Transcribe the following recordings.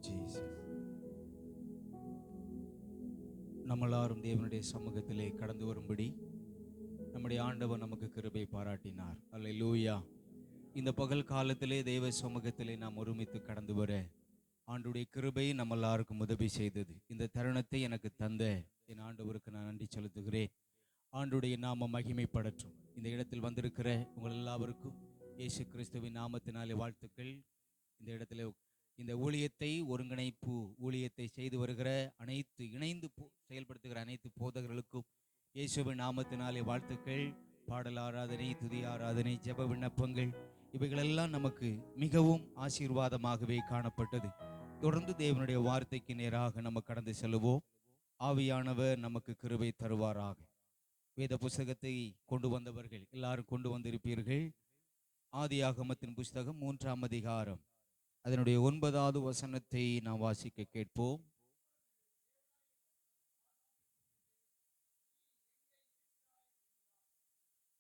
Jesus. நம்மளாரும் தேவனுடைய சமூகத்திலே கடந்து வரும்படி நம்முடைய ஆண்டவர் நமக்கு கிருபை பாராட்டினார். அல்லேலூயா. இந்த பகல் காலத்திலே தேவ சமூகத்திலே நாம் ஒருமித்து கடந்து வர ஆண்டுடைய கிருபை நம்ம எல்லாருக்கும் உதவி செய்தது. இந்த தருணத்தை எனக்கு தந்த என் ஆண்டவருக்கு நான் நன்றி செலுத்துகிறேன். ஆண்டுடைய நாம மகிமைப்படட்டும். இந்த இடத்தில் வந்திருக்கிற உங்கள் எல்லாருக்கும் இயேசு கிறிஸ்துவின் நாமத்தினாலே வாழ்த்துக்கள். இந்த இடத்துல இந்த ஊழியத்தை ஊழியத்தை செய்து வருகிற அனைத்து இணைந்து செயல்படுத்துகிற அனைத்து போதகர்களுக்கும் இயேசுவின் நாமத்தினாலே வாழ்த்துக்கள். பாடல் ஆராதனை, துதி ஆராதனை, ஜெப விண்ணப்பங்கள் இவைகளெல்லாம் நமக்கு மிகவும் ஆசீர்வாதமாகவே காணப்பட்டது. தொடர்ந்து தேவனுடைய வார்த்தைக்கு நேராக நம்ம கடந்து செல்லுவோம். ஆவியானவர் நமக்கு கிருபை தருவாராக. வேத புஸ்தகத்தை கொண்டு வந்தவர்கள் எல்லாரும் கொண்டு வந்திருப்பீர்கள். ஆதியாகமத்தின் புஸ்தகம் 3ஆம் அதிகாரம் அதனுடைய 9வது வசனத்தை நாம் வாசிக்க கேட்போம்.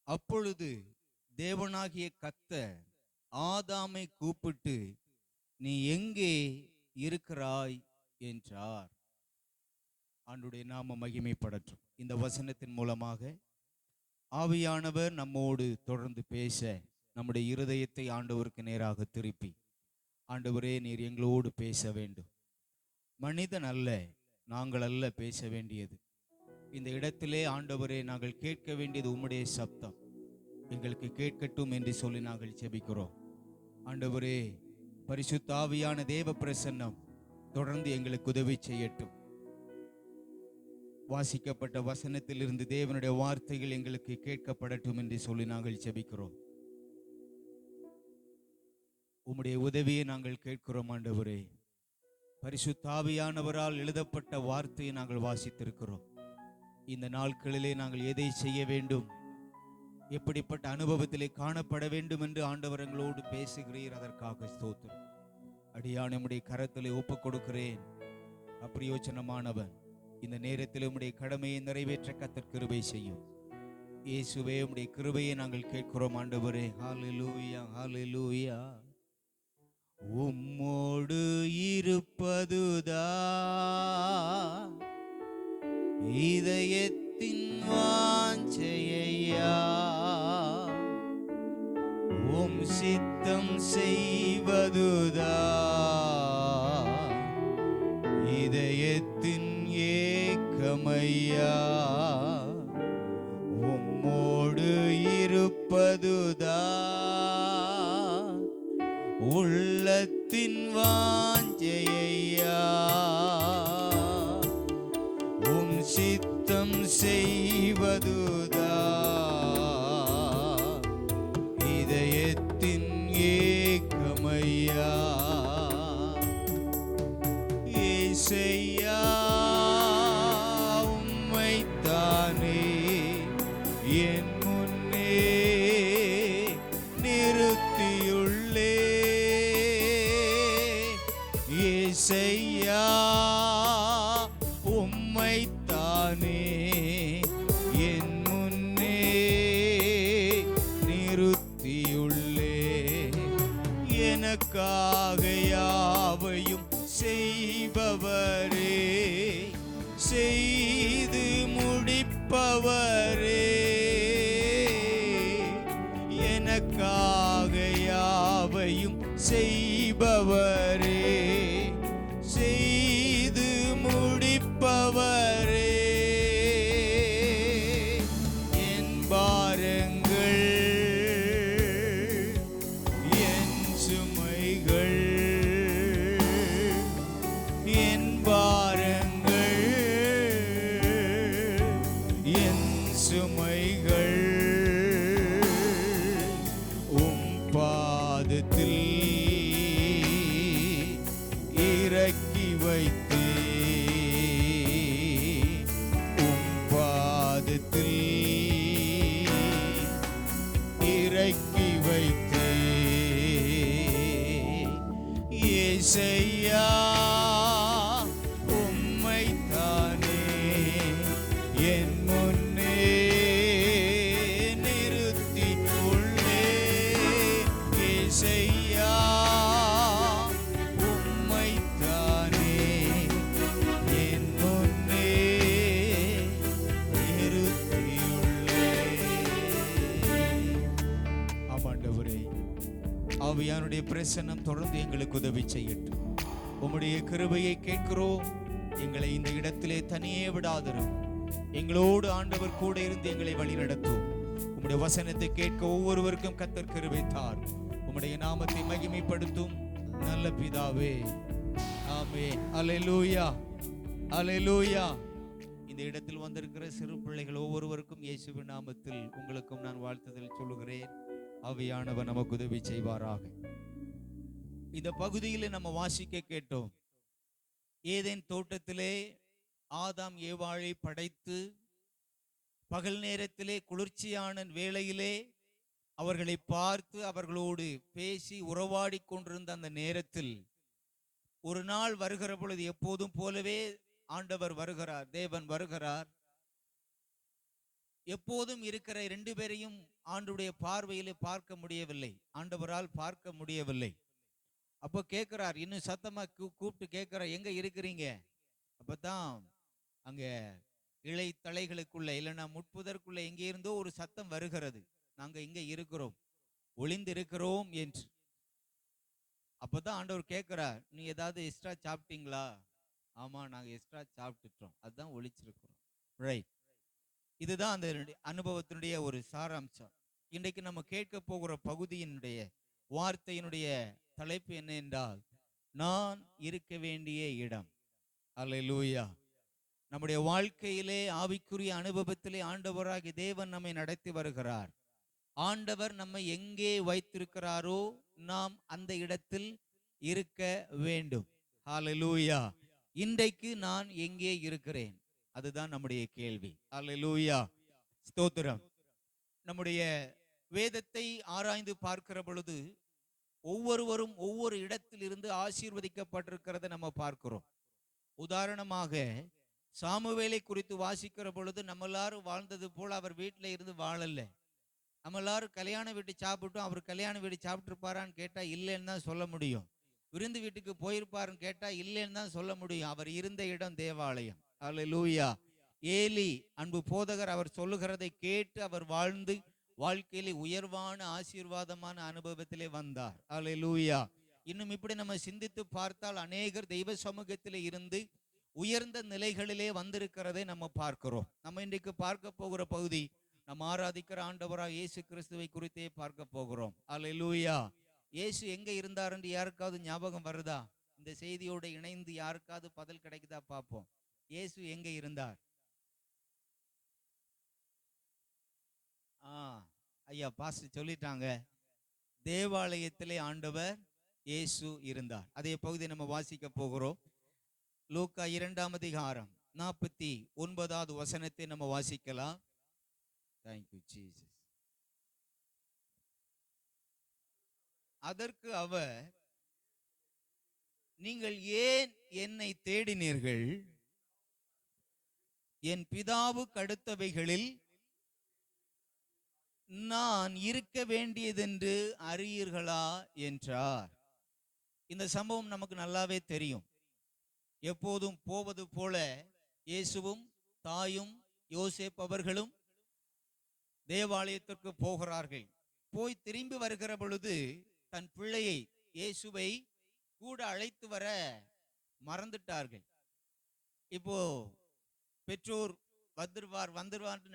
அப்பொழுது தேவனாகிய கர்த்தர் ஆதாமை கூப்பிட்டு, நீ எங்கே இருக்கிறாய் என்றார். ஆண்டவருடைய நாம மகிமைப்படட்டும். இந்த வசனத்தின் மூலமாக ஆவியானவர் நம்மோடு தொடர்ந்து பேச நம்முடைய இருதயத்தை ஆண்டவருக்கு நேராக திருப்பி, ஆண்டவரே நீர் எங்களோடு பேச வேண்டும். மனிதன் அல்ல, நாங்கள் அல்ல பேச வேண்டியது. இந்த இடத்திலே ஆண்டவரே நாங்கள் கேட்க வேண்டியது உம்முடைய சப்தம். எங்களுக்கு கேட்கட்டும் என்று சொல்லி நாங்கள் ஜெபிக்கிறோம். ஆண்டவரே, பரிசுத்த ஆவியான தேவ பிரசன்னம் தொடர்ந்து எங்களுக்கு உதவி செய்யட்டும். வாசிக்கப்பட்ட வசனத்திலிருந்து தேவனுடைய வார்த்தைகள் எங்களுக்கு கேட்கப்படட்டும் என்று சொல்லி நாங்கள் ஜெபிக்கிறோம். உம்முடைய உதவியை நாங்கள் கேட்கிறோம். ஆண்டவரே, பரிசுத்த ஆவியானவரால் எழுதப்பட்ட வார்த்தையை நாங்கள் வாசித்திருக்கிறோம். இந்த நாட்களிலே நாங்கள் எதை செய்ய வேண்டும், எப்படிப்பட்ட அனுபவத்திலே காணப்பட வேண்டும் என்று ஆண்டவர் எங்களோடு பேசுகிறீர். அதற்காக ஸ்தோத்திரம். அடியான் உம்முடைய கரத்திலே ஒப்புக் கொடுக்கிறேன். அப்பிரயோஜனமானவன் இந்த நேரத்தில் உம்முடைய கடமையை நிறைவேற்ற கர்த்தர் கிருபை செய்யும். இயேசுவே, உம்முடைய கிருபையை நாங்கள் கேட்கிறோம். ஆண்டவரே, ஹல்லேலூயா, ஹல்லேலூயா. உம்மோடு இருப்பதுதான் இதயத்தின் வாஞ்சையா, உம் சித்தம் செய்வதுதான் இதயத்தின் ஏக்கமையா. உம்மோடு இருப்பதுதான் உள்ளத்தின் வாஞ்சையா, உம் சித்தம் செய்வதுதான் இதயத்தின் ஏக்கமையா. இயேசையா, உம்மைத்தானே என் முன்னே நிறுத்தியுள்ளே. இயேசையா, உம்மைத்தானே என் முன்னே நிறுத்தியுள்ளே. எனக்காக யாவையும் செய்பவரே, செய்து முடிப்பவரே. எனக்காக யாவையும் செய்பவரே, செய்து முடிப்பவரே. என் பாரங்கள், என் சுமைகள், என் பாரங்கள், என் சுமைகள் உம் பாதத்தில் இறக்கி வைத்தே. உம் பாதத்தில் இறக்கி வைத்தே. இயேசையா, உம்மைத்தானே என் முன்னே நிறுத்தி உள்ளே. இயேசையா, உம்மைத்தானே கர்த்தருடைய பிரசன்னம் தொடர்ந்து எங்களுக்கு உதவி செய்யட்டும். உம்முடைய கிருபையை கேட்கிறோம். எங்களை இந்த இடத்திலே தனியே விடாதிரும். எங்களோடு ஆண்டவர் கூட இருந்து எங்களை வழி நடத்தும். உம்முடைய வசனத்தை கேட்க ஒவ்வொருவருக்கும் கர்த்தர் கிருபை தார். உம்முடைய நாமத்தை மகிமைப்படுத்தும் நல்ல பிதாவே, ஆமென். அல்லேலூயா, அல்லேலூயா. இந்த இடத்தில் வந்திருக்கிற சிறு பிள்ளைகள் ஒவ்வொருவருக்கும் இயேசுவின் நாமத்தில் உங்களுக்கும் நான் வாழ்த்துதல் சொல்லுகிறேன். ஆவியானவர் நமக்கு உதவி செய்வாராக. இந்த பகுதியில் நம்ம வாசிக்க கேட்டோம். ஏதேன் தோட்டத்திலே ஆதாம் ஏவாளை படைத்து பகல் நேரத்திலே குளிர்ச்சியான வேளையிலே அவர்களை பார்த்து அவர்களோடு பேசி உறவாடி கொண்டிருந்த அந்த நேரத்தில் ஒரு நாள் வருகிற பொழுது எப்போதும் போலவே ஆண்டவர் வருகிறார், தேவன் வருகிறார். எப்போதும் இருக்கிற 2 பேரையும் ஆண்டுடைய பார்வையிலே பார்க்க முடியவில்லை, ஆண்டவரால் பார்க்க முடியவில்லை. அப்போ கேட்கிறார், இன்னும் சத்தமா கூப்பிட்டு கேட்கிறார், எங்க இருக்கிறீங்க? அப்பதான் அங்க இலை தலைகளுக்குள்ள இல்லைன்னா முட்புதற்குள்ள எங்கே இருந்தோ ஒரு சத்தம் வருகிறது, நாங்க இங்க இருக்கிறோம், ஒளிந்து இருக்கிறோம் என்று. அப்பதான் ஆண்டவர் கேட்கிறார், நீ ஏதாவது எக்ஸ்ட்ரா சாப்பிட்டீங்களா? ஆமா, நாங்க எக்ஸ்ட்ரா சாப்பிட்டுட்டோம், அதுதான் ஒளிச்சிருக்கிறோம். ரைட். இதுதான் அந்த அனுபவத்தினுடைய ஒரு சாராம்சம். இன்றைக்கு நம்ம கேட்க போகிற பகுதியினுடைய வார்த்தையினுடைய தலைப்பு என்ன என்றால், நான் இருக்க வேண்டிய இடம். அல்லேலூயா. நம்முடைய வாழ்க்கையிலே ஆவிக்குரிய அனுபவத்திலே ஆண்டவராகிய தேவன் நம்மை நடத்தி வருகிறார். ஆண்டவர் நம்மை எங்கே வைத்திருக்கிறாரோ நாம் அந்த இடத்தில் இருக்க வேண்டும். அல்லேலூயா. இன்றைக்கு நான் எங்கே இருக்கிறேன்? அதுதான் நம்முடைய கேள்வி. அல்லேலூயா, ஸ்தோத்திரம். நம்முடைய வேதத்தை ஆராய்ந்து பார்க்கிற பொழுது ஒவ்வொருவரும் ஒவ்வொரு இடத்தில் இருந்து ஆசீர்வதிக்கப்பட்டிருக்கிறத நம்ம பார்க்கிறோம். உதாரணமாக சாமுவேலை குறித்து வாசிக்கிற பொழுது நம்ம எல்லாரும் வாழ்ந்தது போல அவர் வீட்டில் இருந்து வாழல. நம்ம எல்லாரும் கல்யாண வீட்டு சாப்பிட்டோம், அவர் கல்யாண வீடு சாப்பிட்டுருப்பாரான்னு கேட்டா இல்லைன்னு தான் சொல்ல முடியும். விருந்து வீட்டுக்கு போயிருப்பாருன்னு கேட்டா இல்லைன்னு தான் சொல்ல முடியும். அவர் இருந்த இடம் தேவாலயம். அல்லேலூயா. ஏலி அன்பு போதகர் அவர் சொல்லுகிறதை கேட்டு அவர் வாழ்ந்து வாழ்க்கையிலே உயர்வான ஆசீர்வாதமான அனுபவத்திலே வந்தார். அல்லேலூயா. இன்னும் இப்படி நம்ம சிந்தித்து பார்த்தால் அநேகர் தெய்வ சமூகத்திலே இருந்து உயர்ந்த நிலைகளிலே வந்திருக்கிறதை நம்ம பார்க்கிறோம். நம்ம இன்றைக்கு பார்க்க போகிற பகுதி நம்ம ஆராதிக்கிற ஆண்டவராக இயேசு கிறிஸ்துவை குறித்தே பார்க்க போகிறோம். அல்லேலூயா. இயேசு எங்க இருந்தார் என்று யாருக்காவது ஞாபகம் வருதா? இந்த செய்தியோடு இணைந்து யாருக்காவது பதில் கிடைக்குதா பார்ப்போம். இயேசு எங்க இருந்தார்? ஐயா பாஸ்டர் சொல்லிட்டாங்க, தேவாலயத்திலே ஆண்டவர் இயேசு இருந்தார். அதே பகுதி நம்ம வாசிக்க போகிறோம். லூக்கா 2ஆம் அதிகாரம் 49வது வசனத்தை நம்ம வாசிக்கலாம். Thank you Jesus. அதற்கு அவர், நீங்கள் ஏன் என்னை தேடினீர்கள்? என் பிதாவுக்கு அடுத்தவைகளில் நான் இருக்க வேண்டியதென்று அறியீர்களா என்றார். இந்த சம்பவம் நமக்கு நல்லாவே தெரியும். எப்போதும் போவது போல இயேசுவும் தாயும் யோசேப் அவர்களும் தேவாலயத்திற்கு போகிறார்கள். போய் திரும்பி வருகிற பொழுது தன் பிள்ளையை இயேசுவை கூட அழைத்து வர மறந்துட்டார்கள். இப்போ பெற்றோர் வந்துருவார்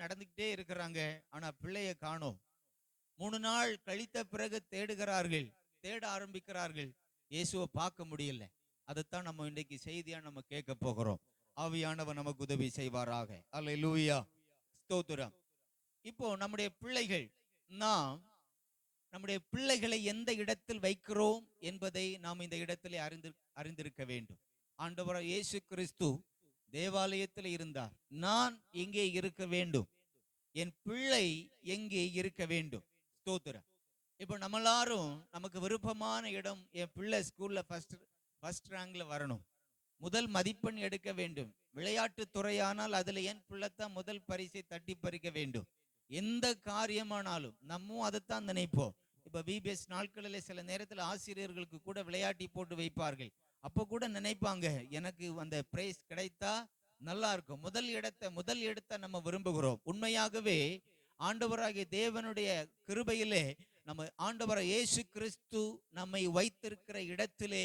நடந்துகிட்டே இருக்கிறாங்க. ஆனா பிள்ளைய காணோம். 3 நாள் கழித்த பிறகு தேட ஆரம்பிக்கிறார்கள். இயேசுவை பார்க்க முடியல. அதைத்தான் நம்ம இன்றைக்கு செய்தியா நம்ம கேட்க போகிறோம். ஆவியானவர் நமக்கு உதவி செய்வாராக. அல்லேலூயா, ஸ்தோத்திரம். இப்போ நம்முடைய பிள்ளைகளை எந்த இடத்தில் வைக்கிறோம் என்பதை நாம் இந்த இடத்திலே அறிந்திருக்க வேண்டும். ஆண்டவராகிய இயேசு கிறிஸ்து தேவாலயத்தில் இருந்தார். நான் எங்கே இருக்க வேண்டும்? என் பிள்ளை எங்கே இருக்க வேண்டும்? ஸ்தோத்திரம். இப்போ நம்ம எல்லாரும் நமக்கு விருப்பமான இடம், என் பிள்ளை ஸ்கூல்ல ஃபர்ஸ்ட் ரேங்க்ல வரணும், முதல் மதிப்பெண் எடுக்க வேண்டும். விளையாட்டு துறையானால் அதுல என் பிள்ளைத்தான் முதல் பரிசை தட்டி பறிக்க வேண்டும். எந்த காரியமானாலும் நம்ம அதைத்தான் நினைப்போம். இப்ப பிபிஎஸ் நாட்களில் சில நேரத்தில் ஆசிரியர்களுக்கு கூட விளையாட்டி போட்டு வைப்பார்கள். அப்போ கூட நினைப்பாங்க, எனக்கு அந்த பிரைஸ் கிடைத்தா நல்லா இருக்கும். முதல் இடத்தை நம்ம விரும்புகிறோம். உண்மையாகவே ஆண்டவராகிய தேவனுடைய கிருபையிலே நம்ம ஆண்டவர் இயேசு கிறிஸ்து நம்மை வைத்திருக்கிற இடத்திலே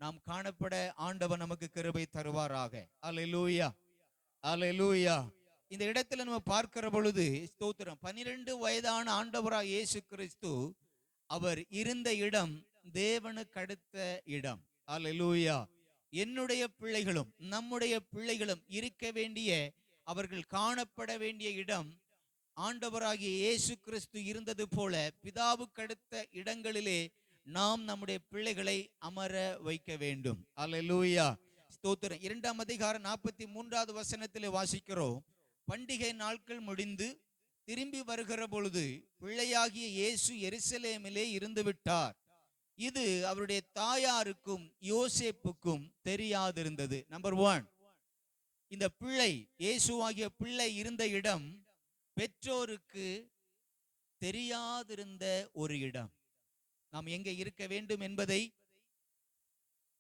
நாம் காணப்பட ஆண்டவர் நமக்கு கிருபை தருவாராக. அல்லேலூயா, அல்லேலூயா. இந்த இடத்துல நம்ம பார்க்கிற பொழுது ஸ்தோத்திரம், 12 வயதான ஆண்டவராக இயேசு கிறிஸ்து அவர் இருந்த இடம் தேவனுக்கு அடுத்த இடம். அல்லேலூயா. என்னுடைய பிள்ளைகளும் நம்முடைய பிள்ளைகளும் இருக்க வேண்டிய, அவர்கள் காணப்பட வேண்டிய இடம் ஆண்டவராகிய இயேசு கிறிஸ்து இருந்தது போல பிதாவுக்கு அடுத்த இடங்களிலே நாம் நம்முடைய பிள்ளைகளை அமர வைக்க வேண்டும். அல்லேலூயா, ஸ்தோத்திரம். 2ஆம் அதிகாரம் 43வது வசனத்திலே வாசிக்கிறோம், பண்டிகை நாட்கள் முடிந்து திரும்பி வருகிற பொழுது பிள்ளையாகிய இயேசு எருசலேமிலே இருந்து விட்டார். இது அவருடைய தாயாருக்கும் யோசேப்புக்கும் தெரியாதிருந்தது. நம்பர் 1, இந்த பிள்ளை இயேசுவாகிய பிள்ளை இருந்த இடம் பெற்றோருக்கு தெரியாதிருந்த ஒரு இடம். நாம் எங்கே இருக்க வேண்டும் என்பதை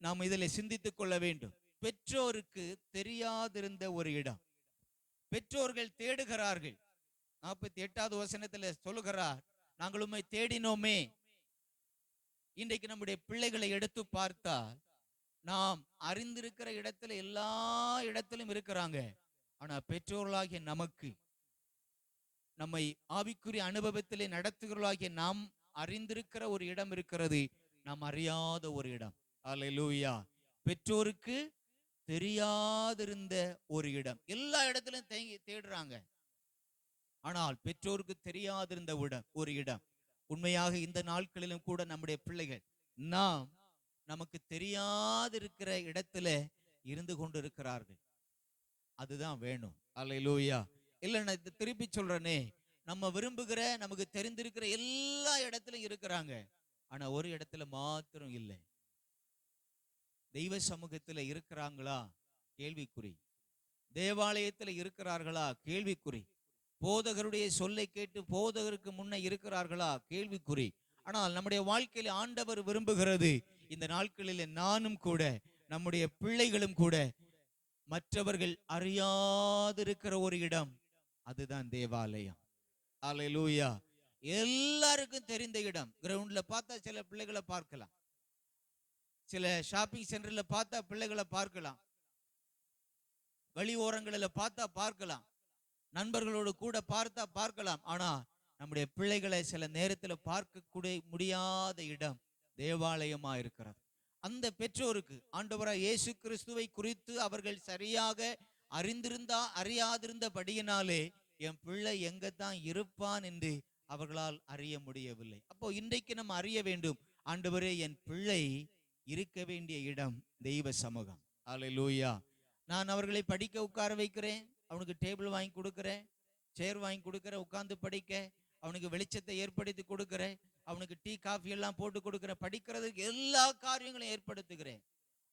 நாம் இதில் சிந்தித்துக் கொள்ள வேண்டும். பெற்றோருக்கு தெரியாதிருந்த ஒரு இடம். பெற்றோர்கள் தேடுகிறார்கள். 48வது வசனத்தில் சொல்லுகிறார், நாங்கள் உம்மை தேடினோமே. இன்றைக்கு நம்முடைய பிள்ளைகளை எடுத்து பார்த்தால் நாம் அறிந்திருக்கிற இடத்துல எல்லா இடத்திலும் இருக்கிறாங்க. ஆனா பெற்றோர்களாகிய நமக்கு, நம்மை ஆவிக்குரிய அனுபவத்திலே நடத்துகிறவர்களாகிய நாம் அறிந்திருக்கிற ஒரு இடம் இருக்கிறது, நாம் அறியாத ஒரு இடம். அல்லேலூயா. பெற்றோருக்கு தெரியாதிருந்த ஒரு இடம். எல்லா இடத்திலும் தேடுறாங்க, ஆனால் பெற்றோருக்கு தெரியாதிருந்த ஒரு இடம். உண்மையாக இந்த நாட்களிலும் கூட நம்முடைய பிள்ளைகள் நாம் நமக்கு தெரியாதிருக்கிற இடத்துல இருந்து கொண்டு இருக்கிறார்கள். அதுதான் வேணும். அல்லேலூயா. இல்ல, நான் திருப்பி சொல்றேனே, நம்ம விரும்புகிற, நமக்கு தெரிந்திருக்கிற எல்லா இடத்திலும் இருக்கிறாங்க, ஆனா ஒரு இடத்துல மாத்திரம் இல்லை. தெய்வ சமூகத்துல இருக்கிறாங்களா? கேள்விக்குறி. தேவாலயத்துல இருக்கிறார்களா? கேள்விக்குறி. போதகருடைய சொல்லை கேட்டு போதகருக்கு முன்ன இருக்கிறார்களா? கேள்விக்குறி. ஆனால் நம்முடைய வாழ்க்கையில ஆண்டவர் விரும்புகிறது, இந்த நாட்களில் நானும் கூட நம்முடைய பிள்ளைகளும் கூட மற்றவர்கள் அறியாதிருக்கிற ஒரு இடம், அதுதான் தேவாலயம். அல்லேலூயா. எல்லாருக்கும் தெரிந்த இடம். கிரவுண்ட்ல பார்த்தா சில பிள்ளைகளை பார்க்கலாம், சில ஷாப்பிங் சென்டர்ல பார்த்தா பிள்ளைகளை பார்க்கலாம், வழி ஓரங்களில் பார்த்தா பார்க்கலாம், நண்பர்களோடு கூட பார்த்தா பார்க்கலாம். ஆனா நம்முடைய பிள்ளைகளை சில நேரத்தில் பார்க்க கூட முடியாத இடம் தேவாலயமா இருக்கிறது. அந்த பெற்றோருக்கு ஆண்டவராய் இயேசு கிறிஸ்துவை குறித்து அவர்கள் சரியாக அறியாதிருந்தபடியினாலே என் பிள்ளை எங்க தான் இருப்பான் என்று அவர்களால் அறிய முடியவில்லை. அப்போ இன்றைக்கு நம்ம அறிய வேண்டும், ஆண்டவரே, என் பிள்ளை இருக்க வேண்டிய இடம் தெய்வ சமூகம். அல்லேலூயா. நான் அவர்களை படிக்க உட்கார வைக்கிறேன், அவனுக்கு டேபிள் வாங்கி கொடுக்கிறேன், சேர் வாங்கி கொடுக்கிறேன், உட்கார்ந்து படிக்க, அவனுக்கு வெளிச்சத்தை ஏற்படுத்தி கொடுக்கிறேன், அவனுக்கு டீ காஃபி எல்லாம் போட்டு கொடுக்கிறேன், படிக்கிறதுக்கு எல்லா காரியங்களும் ஏற்படுத்துகிறேன்.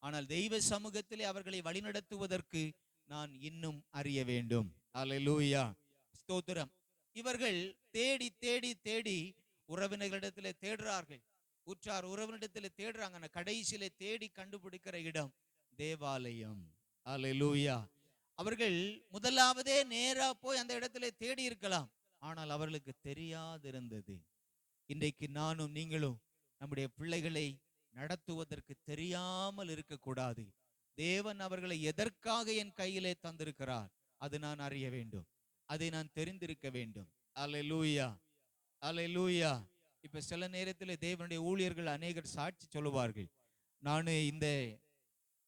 ஆனால் தெய்வ சமூகத்திலே அவர்களை வழிநடத்துவதற்கு நான் இன்னும் அறிய வேண்டும். அல்லேலூயா, ஸ்தோத்திரம். இவர்கள் தேடி தேடி தேடி உறவினர்களிடத்திலே தேடுறார்கள், உற்றார் உறவினரிடத்திலே தேடுறாங்க. கடைசியிலே தேடி கண்டுபிடிக்கிற இடம் தேவாலயம். அல்லேலூயா. அவர்கள் முதலாவதே நேரா போய் அந்த இடத்துல தேடி இருக்கலாம், ஆனால் அவர்களுக்கு தெரியாதிருந்தது. இன்றைக்கு நானும் நீங்களும் நம்முடைய பிள்ளைகளை நடத்துவதற்கு தெரியாமல் இருக்கக்கூடாது. தேவன் அவர்களை எதற்காக என் கையிலே தந்திருக்கிறார், அது நான் அறிய வேண்டும், அதை நான் தெரிந்திருக்க வேண்டும். அல்லேலூயா, அல்லேலூயா. இப்ப சில நேரத்தில் தேவனுடைய ஊழியர்கள் அநேகர் சாட்சி சொல்லுவார்கள், நான் இந்த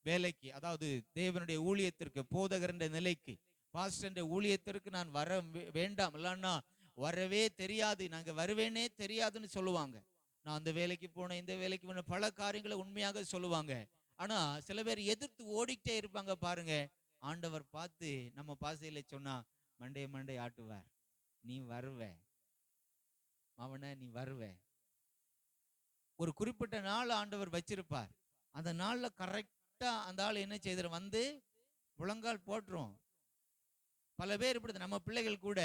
வேலைக்கு, அதாவது தேவனுடைய ஊழியத்திற்கு, போதகர் என்ற நிலைக்கு, பாஸ்டர் என்ற ஊழியத்திற்கு நான் வர வேண்டாம், இல்லைன்னா வரவே தெரியாது, நாங்க வருவேனே தெரியாதுன்னு சொல்லுவாங்க. நான் அந்த வேலைக்கு போனேன், இந்த வேலைக்கு போன, பல காரியங்களை உண்மையாக சொல்லுவாங்க. ஆனா சில பேர் எதிர்த்து ஓடிட்டே இருப்பாங்க. பாருங்க, ஆண்டவர் பார்த்து நம்ம பாசையில சொன்னா மண்டே மண்டே ஆட்டுவார், நீ வருவ அவனை, நீ வருவ. ஒரு குறிப்பிட்ட நாள் ஆண்டவர் வச்சிருப்பார், அந்த நாள்ல கரெக்டா அந்த ஆள் என்ன செய்தார், வந்து முழங்கால் போட்டுரும். பல பேர் இப்படி, நம்ம பிள்ளைகள் கூட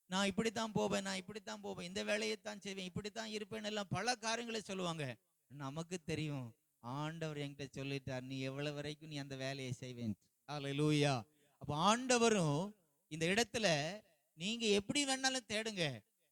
நான் இப்படித்தான் போவேன், நான் இப்படித்தான் போவேன், இந்த வேலையைத்தான் செய்வேன், இப்படித்தான் இருப்பேன் எல்லாம் பல காரியங்களை சொல்லுவாங்க. நமக்கு தெரியும், ஆண்டவர் என்கிட்ட சொல்லிட்டார், நீ எவ்வளவு வரைக்கும் நீ அந்த வேலையை செய்வேன். அல்லேலூயா. அப்ப ஆண்டவரும் இந்த இடத்துல நீங்க எப்படி வேணாலும் தேடுங்க,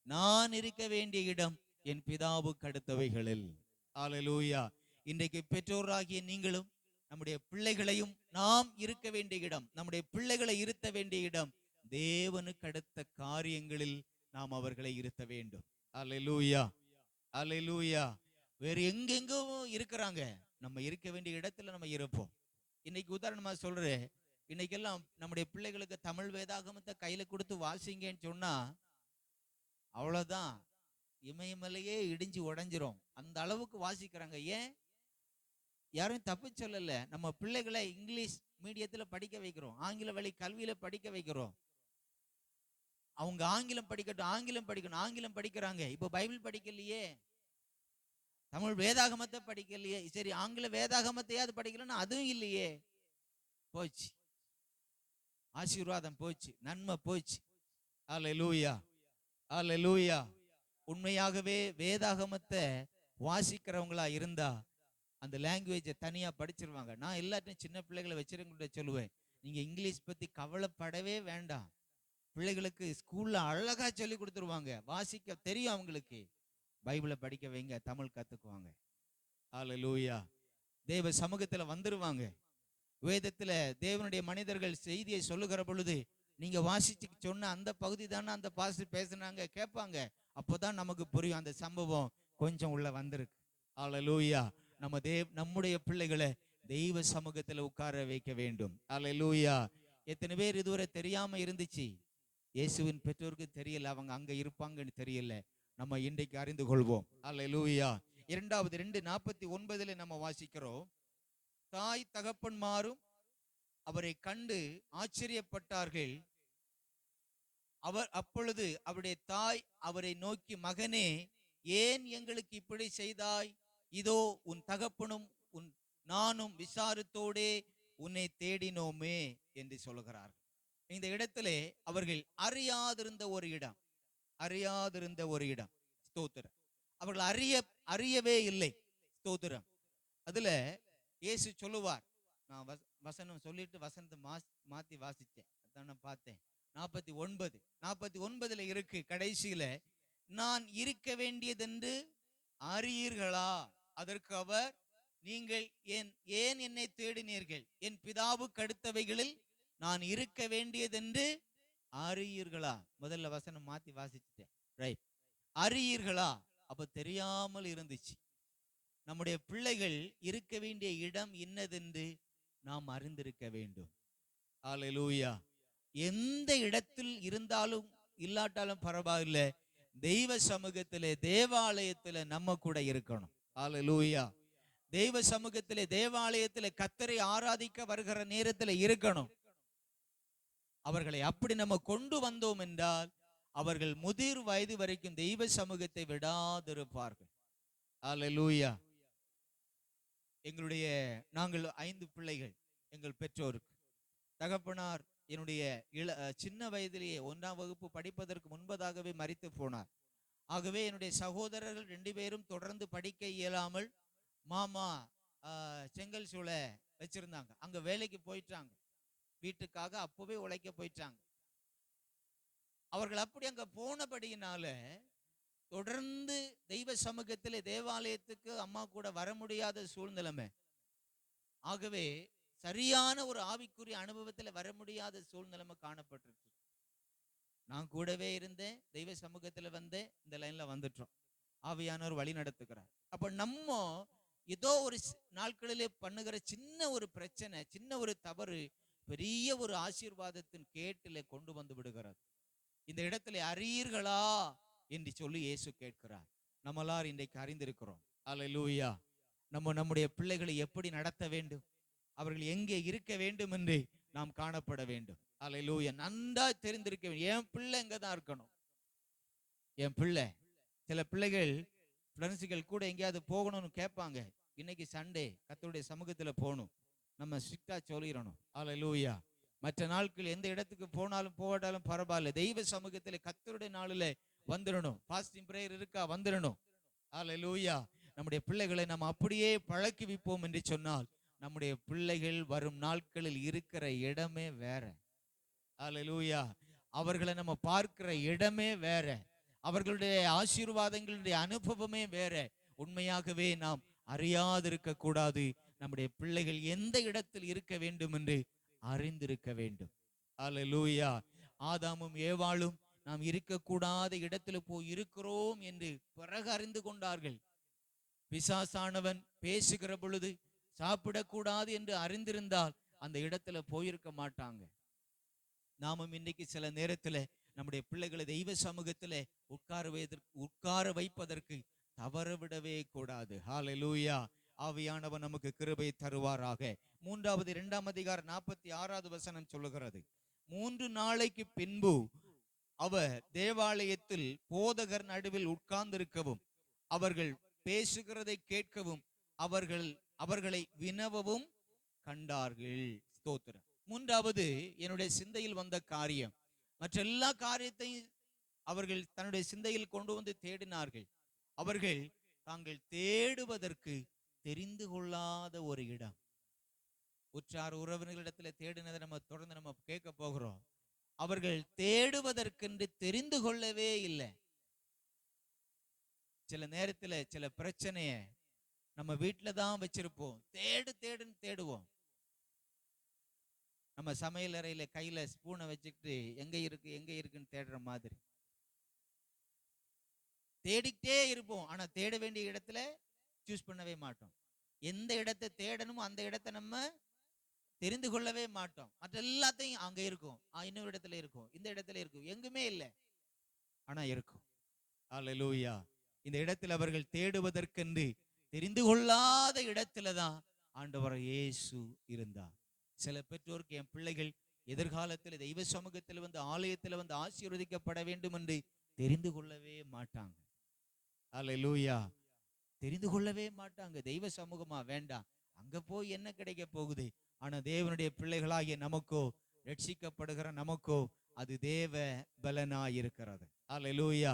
நான் இருக்க வேண்டிய இடம் என் பிதாவுக்கு அடுத்தவைகளில். அல்லேலூயா. இன்றைக்கு பெற்றோராகிய நீங்களும் நம்முடைய பிள்ளைகளையும் நாம் இருக்க வேண்டிய இடம், நம்முடைய பிள்ளைகளை இருத்த வேண்டிய இடம் தேவனுக்கு அடுத்த காரியங்களில் நாம் அவர்களை இருத்த வேண்டும். அல்லேலூயா, அல்லேலூயா. வேறு எங்கெங்கோ இருக்கிறாங்க, நம்ம இருக்க வேண்டிய இடத்துல நம்ம இருப்போம். இன்னைக்கு உதாரணமா சொல்றேன், இன்னைக்கெல்லாம் நம்முடைய பிள்ளைகளுக்கு தமிழ் வேதாகமத்தை கையில கொடுத்து வாசிங்கன்னு சொன்னா அவ்வளவுதான், இமயமலையே இடிஞ்சு உடைஞ்சிரும். அந்த அளவுக்கு வாசிக்கிறாங்க. ஏன்? யாரும் தப்பு சொல்லல. நம்ம பிள்ளைகளை இங்கிலீஷ் மீடியத்துல படிக்க வைக்கிறோம், ஆங்கில வழி கல்வியில படிக்க வைக்கிறோம். அவங்க ஆங்கிலம் படிக்கட்டும், ஆங்கிலம் படிக்கணும், ஆங்கிலம் படிக்கிறாங்க. இப்ப பைபிள் படிக்கலையே, தமிழ் வேதாகமத்தை படிக்கலையே. சரி, ஆங்கில வேதாகமத்தையாவது படிக்கலன்னா அதுவும் இல்லையே. போச்சு, ஆசீர்வாதம் போச்சு, நன்மை போச்சு. அல்லேலூயா, அல்லேலூயா. உண்மையாகவே வேதாகமத்தை வாசிக்கிறவங்களா இருந்தா அந்த லாங்குவேஜை தனியா படிச்சிருவாங்க. நான் எல்லாத்தையும் சின்ன பிள்ளைகளை வச்சிருக்கிட்ட சொல்லுவேன், நீங்க இங்கிலீஷ் பத்தி கவலைப்படவே வேண்டாம். பிள்ளைகளுக்கு ஸ்கூல்ல அழகா சொல்லி கொடுத்துருவாங்க, வாசிக்க தெரியும் அவங்களுக்கு. பைபிளை படிக்க வைங்க, தமிழ் கத்துக்குவாங்க. அல்லேலூயா. தேவ சமூகத்துல வந்துருவாங்க. வேதத்துல தேவனுடைய மனிதர்கள் செய்தியை சொல்லுகிற பொழுது நீங்க வாசிச்சு சொன்ன அந்த பகுதி தானே அந்த பாஸ்டர் பேசுனாங்க கேட்பாங்க. அப்போதான் நமக்கு புரியும் அந்த சம்பவம் கொஞ்சம் உள்ள வந்திருக்கு. அல்லேலூயா. நம்முடைய பிள்ளைகளை தெய்வ சமூகத்துல உட்கார வைக்க வேண்டும். அல்லேலூயா. எத்தனை பேர் இதுவரை தெரியாம இருந்துச்சு, இயேசுவின் பெற்றோருக்கு தெரியல, அவங்க அங்க இருப்பாங்கன்னு தெரியல. நம்ம இன்றைக்கு அறிந்து கொள்வோம். அல்லேலூயா. 2:49 நம்ம வாசிக்கிறோம், தாய் தகப்பன்மாரும் அவரை கண்டு ஆச்சரியப்பட்டார்கள். அப்பொழுது அவருடைய தாய் அவரை நோக்கி, மகனே, ஏன் எங்களுக்கு இப்படி செய்தாய்? இதோ உன் தகப்பனும் நானும் விசாரத்தோடே உன்னை தேடினோமே என்று சொல்லுகிறார்கள். இந்த இடத்திலே அவர்கள் அறியாதிருந்த ஒரு இடம். ஸ்தோத்திரம். அவர்கள் அறியவே இல்லை. ஸ்தோத்திரம். அதுல இயேசு சொல்லுவார், நான் வசனம் சொல்லிட்டு வசனத்தை மாத்தி வாசிச்சேன், அதான் நான் பார்த்தேன். 49 இருக்கு கடைசியில, நான் இருக்க வேண்டியதென்று அறியீர்களா? அதற்கு அவர், நீங்கள் ஏன் என்னை தேடினீர்கள்? என் பிதாவுக்கு அடுத்தவைகளில் நான் இருக்க வேண்டியதென்று அறியீர்களா? முதல்ல வசனம் மாத்தி வாசிச்சுட்டேன். ரைட், அறியீர்களா? அப்ப தெரியாமல் இருந்துச்சு. நம்முடைய பிள்ளைகள் இருக்க வேண்டிய இடம் இன்னதென்று நாம் அறிந்திருக்க வேண்டும். அல்லேலூயா. எந்த இடத்தில் இருந்தாலும் இல்லாட்டாலும் பரவாயில்லை, தெய்வ சமூகத்திலே தேவாலயத்திலே நம்ம கூட இருக்கணும். அல்லேலூயா. தெய்வ சமூகத்திலே தேவாலயத்திலே கர்த்தரை ஆராதிக்க வருகிற நேரத்தில் இருக்கணும். அவர்களை அப்படி நம்ம கொண்டு வந்தோம் என்றால் அவர்கள் முதிர் வயது வரைக்கும் தெய்வ சமூகத்தை விடாதிருப்பார்கள். அல்லேலூயா. நாங்கள் 5 பிள்ளைகள். எங்கள் பெற்றோருக்கு தகப்பனார் என்னுடைய சின்ன வயதிலேயே 1ஆம் வகுப்பு படிப்பதற்கு முன்பதாகவே மரித்து போனார். ஆகவே என்னுடைய சகோதரர்கள் 2 பேரும் தொடர்ந்து படிக்க இயலாமல் மாமா செங்கல் சூளை வச்சிருந்தாங்க, அங்க வேலைக்கு போயிட்டாங்க. வீட்டுக்காக அப்பவே உழைக்க போயிட்டாங்க. அவர்கள் அப்படி அங்க போனபடியினால தொடர்ந்து தெய்வ சமூகத்திலே தேவாலயத்துக்கு அம்மா கூட வர முடியாத சூழ்நிலைமை. ஆகவே சரியான ஒரு ஆவிக்குரிய அனுபவத்துல வர முடியாத சூழ்நிலைமை காணப்பட்டிருக்கு. நான் கூடவே இருந்தேன், தெய்வ சமூகத்துல வந்தேன், இந்த லைன்ல வந்துட்டோம். ஆவியானவர் வழி நடத்துக்கிறார். அப்ப நம்ம ஏதோ ஒரு நாட்களிலே பண்ணுகிற சின்ன ஒரு பிரச்சனை, சின்ன ஒரு தவறு பெரிய ஒரு ஆசீர்வாதத்தின் கேட்டிலே கொண்டு வந்து விடுகிறது. இந்த இடத்துல அறியீர்களா என்று சொல்லி இயேசு கேட்கிறார். நம்மளார் இன்றைக்கு அறிந்திருக்கிறோம். அல்லேலூயா. நம்முடைய பிள்ளைகளை எப்படி நடத்த வேண்டும், அவர்கள் எங்கே இருக்க வேண்டும் என்று நாம் காணப்பட வேண்டும். அல்லேலூயா. நன்றா தெரிந்திருக்க வேண்டும். என் பிள்ளை எங்கதான் இருக்கணும், என் பிள்ளை. சில பிள்ளைகள் ஃப்ரெண்ட்ஸுகள் கூட எங்கேயாவது போகணும்னு கேட்பாங்க. இன்னைக்கு சண்டே கர்த்தருடைய சமூகத்துல போகணும், நம்ம ஸ்ட்ரிக்டா சொல்லிடணும். அல்லேலூயா. மற்ற நாட்கள் எந்த இடத்துக்கு போனாலும் போகட்டாலும் பரவாயில்ல, தெய்வ சமூகத்துல கர்த்தருடைய நாளில வந்துடணும். ஃபாஸ்டிங் பிரேயர் இருக்கா, வந்துடணும். அல்லேலூயா. நம்முடைய பிள்ளைகளை நம்ம அப்படியே பழக்கி வைப்போம் என்று சொன்னால் நம்முடைய பிள்ளைகள் வரும் நாட்களில் இருக்கிற இடமே வேற. அல்லேலூயா. அவர்களை நம்ம பார்க்கிற இடமே வேற. அவர்களுடைய ஆசீர்வாதங்களுடைய அனுபவமே வேற. உண்மையாகவே நாம் அறியாதிருக்க கூடாது. நம்முடைய பிள்ளைகள் எந்த இடத்தில் இருக்க வேண்டும் என்று அறிந்திருக்க வேண்டும். அல்லேலூயா. ஆதாமும் ஏவாளும் நாம் இருக்கக்கூடாத இடத்துல போய் இருக்கிறோம் என்று பிறகு அறிந்து கொண்டார்கள். பிசாசானவன் பேசுகிற பொழுது சாப்பிடக்கூடாது என்று அறிந்திருந்தால் அந்த இடத்துல போயிருக்க மாட்டாங்க. நாமும் இன்னைக்கு சில நேரத்துல நம்முடைய பிள்ளைகளை தெய்வ சமூகத்துல உட்கார வைப்பதற்கு தவறவிடவே கூடாது. ஹல்லேலூயா. ஆவியானவர் நமக்கு கிருபை தருவாராக. 2ஆம் அதிகாரம் 46வது வசனம் சொல்லுகிறது, 3 நாளைக்கு பின்பு அவர் தேவாலயத்தில் போதகர் நடுவில் உட்கார்ந்திருக்கவும் அவர்கள் பேசுகிறதை கேட்கவும் அவர்களை வினவவும் கண்டார்கள். ஸ்தோத்திரம். 3வது என்னுடைய சிந்தையில் வந்த காரியம், மற்ற எல்லா காரியத்தையும் அவர்கள் தன்னுடைய சிந்தையில் கொண்டு வந்து தேடினார்கள். அவர்கள் தாங்கள் தேடுவதற்கு தெரிந்து கொள்ளாத ஒரு இடம். உற்றார் உறவினர்களிடத்துல தேடினதை தொடர்ந்து நம்ம கேட்க போகிறோம். அவர்கள் தேடுவதற்கென்று தெரிந்து கொள்ளவே இல்லை. சில நேரத்துல சில பிரச்சனைய நம்ம வீட்டுல தான் வச்சிருப்போம். தேடுன்னு தேடுவோம். நம்ம சமையல் அறையில கையில ஸ்பூனை வச்சுக்கிட்டு எங்க இருக்குன்னு தேடுற மாதிரி தேடிக்கிட்டே இருப்போம். ஆனா தேட வேண்டிய இடத்துல சூஸ் பண்ணவே மாட்டோம். எந்த இடத்தை தேடணுமோ அந்த இடத்தை நம்ம தெரிந்து கொள்ளவே மாட்டோம். மற்ற எல்லாத்தையும் அங்க இருக்கும், இன்னொரு இடத்துல இருக்கும், இந்த இடத்துல இருக்கும், எங்குமே இல்லை, ஆனா இருக்கும். அல்லேலூயா. இந்த இடத்துல அவர்கள் தேடுவதற்கென்று தெரிந்து கொள்ளாத இடத்துலதான் ஆண்டவர் இயேசு இருந்தார். சில பெற்றோருக்கு என் பிள்ளைகள் எதிர்காலத்தில் தெய்வ சமூகத்தில் வந்து ஆலயத்தில் வந்து ஆசீர்வதிக்கப்பட வேண்டும் என்று தெரிந்து கொள்ளவே மாட்டாங்க. அல்லேலூயா. தெரிந்து கொள்ளவே மாட்டாங்க. தெய்வ சமூகமா வேண்டாம், அங்க போய் என்ன கிடைக்க போகுது. ஆனா தேவனுடைய பிள்ளைகளாகிய நமக்கோ, ரட்சிக்கப்படுகிற நமக்கோ அது தேவ பலனாயிருக்கிறது. அல்லேலூயா.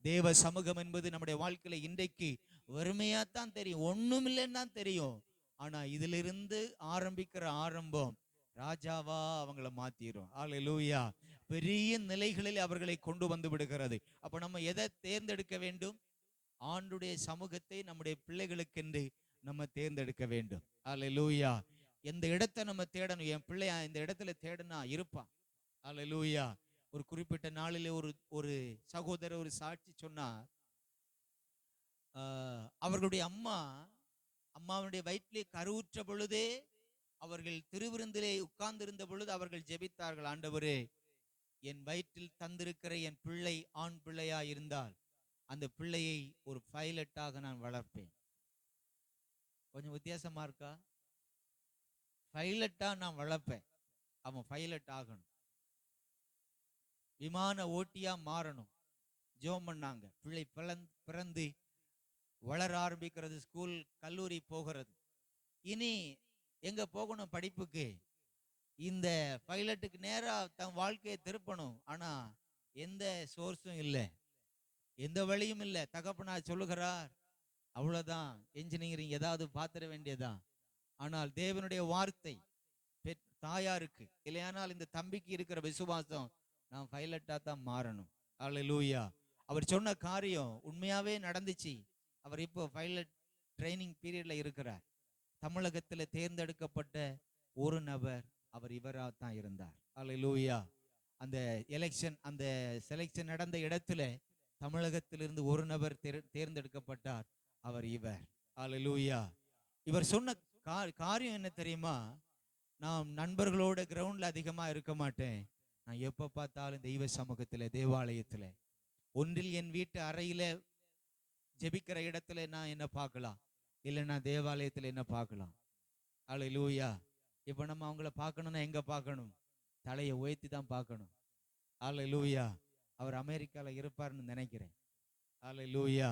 தேவ சமூகம் என்பது நம்முடைய வாழ்க்கையில இன்றைக்கு வறுமையாத்தான் தெரியும், ஒண்ணும் இல்லைன்னு தான் தெரியும். ஆனா இதிலிருந்து ஆரம்பிக்கிற ஆரம்பம் ராஜாவா அவங்கள மாத்திரும். அல்லேலூயா. பெரிய நிலைகளில் அவர்களை கொண்டு வந்து விடுகிறது. அப்ப நம்ம எதை தேர்ந்தெடுக்க வேண்டும்? ஆண்டுடைய சமூகத்தை நம்முடைய பிள்ளைகளுக்கென்று நம்ம தேர்ந்தெடுக்க வேண்டும். அல்லேலூயா. எந்த இடத்தை நம்ம தேடணும்? என் பிள்ளையா இந்த இடத்துல தேடனா இருப்பான். அல்லேலூயா. ஒரு குறிப்பிட்ட நாளிலே ஒரு சகோதரர் ஒரு சாட்சி சொன்னார். அவர்களுடைய அம்மாவுடைய வயிற்றிலே கருவுற்ற பொழுதே அவர்கள் திருவிருந்திலே உட்கார்ந்திருந்த பொழுது அவர்கள் ஜெபித்தார்கள், ஆண்டவரே, என் வயிற்றில் தந்திருக்கிற என் பிள்ளை ஆண் பிள்ளையா இருந்தால் அந்த பிள்ளையை ஒரு பைலட்டாக நான் வளர்ப்பேன். கொஞ்சம் வித்தியாசமா இருக்கா? பைலட்டா நான் வளர்ப்பேன். அவன் பைலட் ஆகணும், விமான ஓட்டியா மாறணும். ஜெபம் பண்ணாங்க. பிள்ளை பிறந்து வளர ஆரம்பிக்கிறது, ஸ்கூல் கல்லூரி போகிறது. இனி எங்க போகணும் படிப்புக்கு? இந்த பைலட்டுக்கு நேரா தன் வாழ்க்கையை திருப்பணும். ஆனா எந்த சோர்ஸும் இல்லை, எந்த வழியும் இல்லை. தகப்பனா சொல்லுகிறார், அவ்வளவுதான், என்ஜினியரிங் ஏதாவது பார்த்துட வேண்டியதான். ஆனால் தேவனுடைய வார்த்தை தாயாருக்கு இல்லையானால் இந்த தம்பிக்கு இருக்கிற விசுவாசம், நான் பைலட்டா தான் மாறணும். அல்லேலூயா. அவர் சொன்ன காரியம் உண்மையாவே நடந்துச்சு. அவர் இப்போ பைலட் ட்ரைனிங் பீரியட்ல இருக்கிறார். தமிழகத்துல தேர்ந்தெடுக்கப்பட்ட ஒரு நபர் அவர் இவராக தான் இருந்தார். அல்லேலூயா. அந்த செலெக்ஷன் நடந்த இடத்துல தமிழகத்திலிருந்து ஒரு நபர் தேர்ந்தெடுக்கப்பட்டார். அவர் இவர். அல்லேலூயா. இவர் சொன்ன காரியம் என்ன தெரியுமா? நான் நண்பர்களோட கிரவுண்ட்ல அதிகமா இருக்க மாட்டேன். நான் எப்ப பார்த்தாலும் தெய்வ சமூகத்துல, தேவாலயத்துல, ஒன்றில் என் வீட்டு அறையில ஜெபிக்கிற இடத்துல நான் என்ன பார்க்கலாம், இல்லைன்னா தேவாலயத்துல என்ன பார்க்கலாம். அல்லேலூயா. இப்ப நம்ம அவங்கள பார்க்கணும்னா எங்க பார்க்கணும்? தலையை உயர்த்தி தான் பார்க்கணும். அல்லேலூயா. அவர் அமெரிக்கால இருப்பார்னு நினைக்கிறேன். அல்லேலூயா.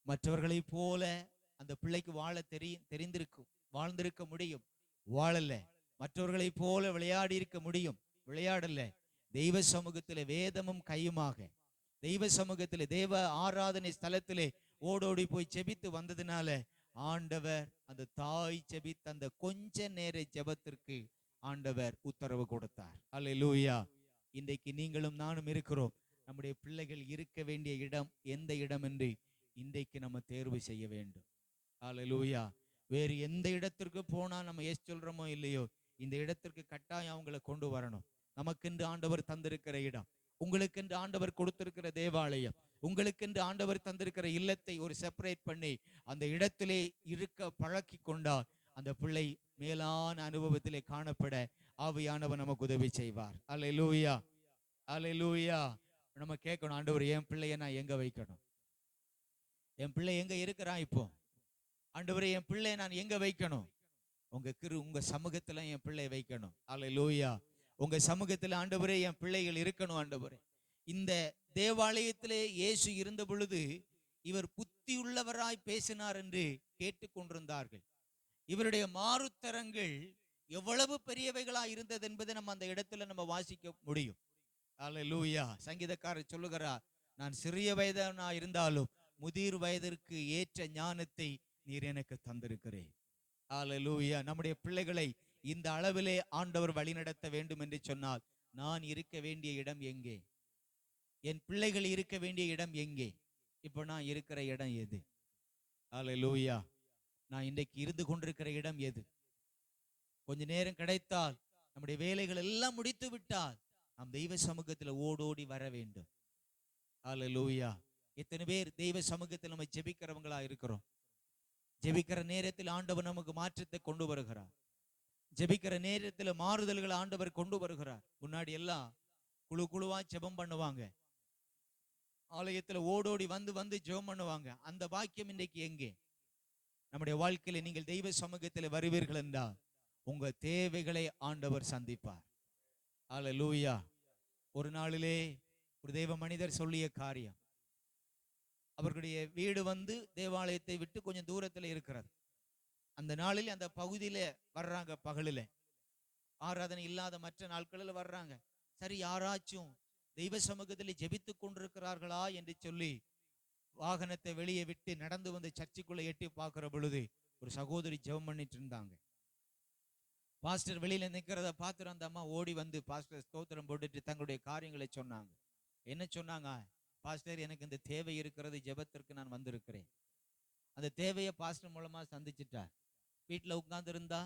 மற்றவர்களை போல அந்த பிள்ளைக்கு வாழ வாழ்ந்திருக்க முடியும், வாழல. மற்றவர்களை போல விளையாடி இருக்க முடியும், விளையாடல. தெய்வ சமூகத்திலே வேதமும் கையுமாக தெய்வ சமூகத்திலே தேவ ஆராதனை ஸ்தலத்திலே ஓடோடி போய் ஜெபித்து வந்ததுனால ஆண்டவர் அந்த தாய் ஜெபித்த அந்த கொஞ்ச நேர ஜெபத்திற்கு ஆண்டவர் உத்தரவு கொடுத்தார். அல்லேலூயா. இன்றைக்கு நீங்களும் நானும் இருக்கிறோம். நம்முடைய பிள்ளைகள் இருக்க வேண்டிய இடம் எந்த இடம் என்று இன்றைக்கு நம்ம தேர்வு செய்ய வேண்டும். ஹல்லேலூயா. வேறு எந்த இடத்திற்கு போனா நம்ம சொல்றோமோ இல்லையோ, இந்த இடத்திற்கு கட்டாயம் அவங்களை கொண்டு வரணும். நமக்கென்று ஆண்டவர் தந்திருக்கிற இடம், உங்களுக்கென்று ஆண்டவர் கொடுத்திருக்கிற தேவாலயம், உங்களுக்கென்று ஆண்டவர் தந்திருக்கிற இல்லத்தை ஒரு செப்பரேட் பண்ணி அந்த இடத்திலே இருக்க பழக்கி கொண்டால் அந்த பிள்ளை மேலான அனுபவத்திலே காணப்பட ஆவியானவர் நமக்கு உதவி செய்வார். அல்லேலூயா, அல்லேலூயா. நம்ம கேட்கணும், ஆண்டவர் என் பிள்ளைய நான் எங்க வைக்கணும்? என் பிள்ளை எங்க இருக்கிறான் இப்போ? ஆண்டவரே என் பிள்ளைய நான் எங்க வைக்கணும்? உங்க சமூகத்துல என் பிள்ளையை வைக்கணும். அல்லேலூயா. உங்க சமூகத்துல ஆண்டவரே என் பிள்ளைகள் இருக்கணும். ஆண்டவரே, இந்த தேவாலயத்திலே இயேசு இருந்த பொழுது இவர் புத்தி உள்ளவராய் பேசினார் என்று கேட்டுக்கொண்டிருந்தார்கள். இவருடைய மாறுத்தரங்கள் எவ்வளவு பெரியவைகளாய் இருந்தது என்பதை நம்ம அந்த இடத்துல நம்ம வாசிக்க முடியும். அல்லேலூயா. சங்கீதக்காரர் சொல்லுகிறார், நான் சிறிய வயதானா இருந்தாலும் முதிர் வயதிற்கு ஏற்ற ஞானத்தை நீர் எனக்கு தந்திருக்கிறேன். அல்லேலூயா. நம்முடைய பிள்ளைகளை இந்த அளவிலே ஆண்டவர் வழிநடத்த வேண்டும் என்று சொன்னால், நான் இருக்க வேண்டிய இடம் எங்கே? என் பிள்ளைகள் இருக்க வேண்டிய இடம் எங்கே? இப்போ நான் இருக்கிற இடம் எது? அல்லேலூயா. நான் இன்றைக்கு இருந்து கொண்டிருக்கிற இடம் எது? கொஞ்ச நேரம் கிடைத்தால், நம்முடைய வேலைகள் எல்லாம் முடித்து விட்டால் நாம் தெய்வ சமூகத்தில் ஓடோடி வர வேண்டும். அல்லேலூயா. எத்தனை பேர் தெய்வ சமூகத்தில் நம்ம ஜெபிக்கிறவங்களா இருக்கிறோம்? ஜெபிக்கிற நேரத்தில் ஆண்டவர் நமக்கு மாற்றத்தை கொண்டு வருகிறார். ஜெபிக்கிற நேரத்தில் மாறுதல்களை ஆண்டவர் கொண்டு வருகிறார். முன்னாடி எல்லாம் குழு குழுவா ஜெபம் பண்ணுவாங்க, ஆலயத்துல ஓடோடி வந்து வந்து ஜெபம் பண்ணுவாங்க. அந்த பாக்கியம் இன்றைக்கு எங்கே? நம்முடைய வாழ்க்கையில நீங்கள் தெய்வ சமூகத்தில் வருவீர்கள் என்றால் உங்க தேவைகளை ஆண்டவர் சந்திப்பார். அல்லேலூயா. ஒரு நாளிலே ஒரு தெய்வ மனிதர் சொல்லிய காரியம், அவர்களுடைய வீடு வந்து தேவாலயத்தை விட்டு கொஞ்சம் தூரத்தில் இருக்கிறது. அந்த நாளில் அந்த பகுதியில வர்றாங்க, பகலில் ஆராதனை இல்லாத மற்ற நாட்களில் வர்றாங்க. சரி, யாராச்சும் தெய்வ சமூகத்தில் ஜெபித்து கொண்டிருக்கிறார்களா என்று சொல்லி வாகனத்தை வெளியே விட்டு நடந்து வந்து சர்ச்சுக்குள்ள எட்டி பார்க்கிற பொழுது ஒரு சகோதரி ஜெபம் பண்ணிட்டு இருந்தாங்க. பாஸ்டர் வெளியில நிற்கிறத பார்த்துட்டு அந்த அம்மா ஓடி வந்து பாஸ்டர் ஸ்தோத்திரம் போட்டுட்டு தங்களுடைய காரியங்களை சொன்னாங்க. என்ன சொன்னாங்க? பாஸ்டர், எனக்கு இந்த தேவை இருக்கிறது, ஜெபத்திற்கு நான் வந்திருக்கிறேன். அந்த தேவையை பாஸ்டர் மூலமா சந்திச்சுட்டார். வீட்டில் உட்கார்ந்து இருந்தா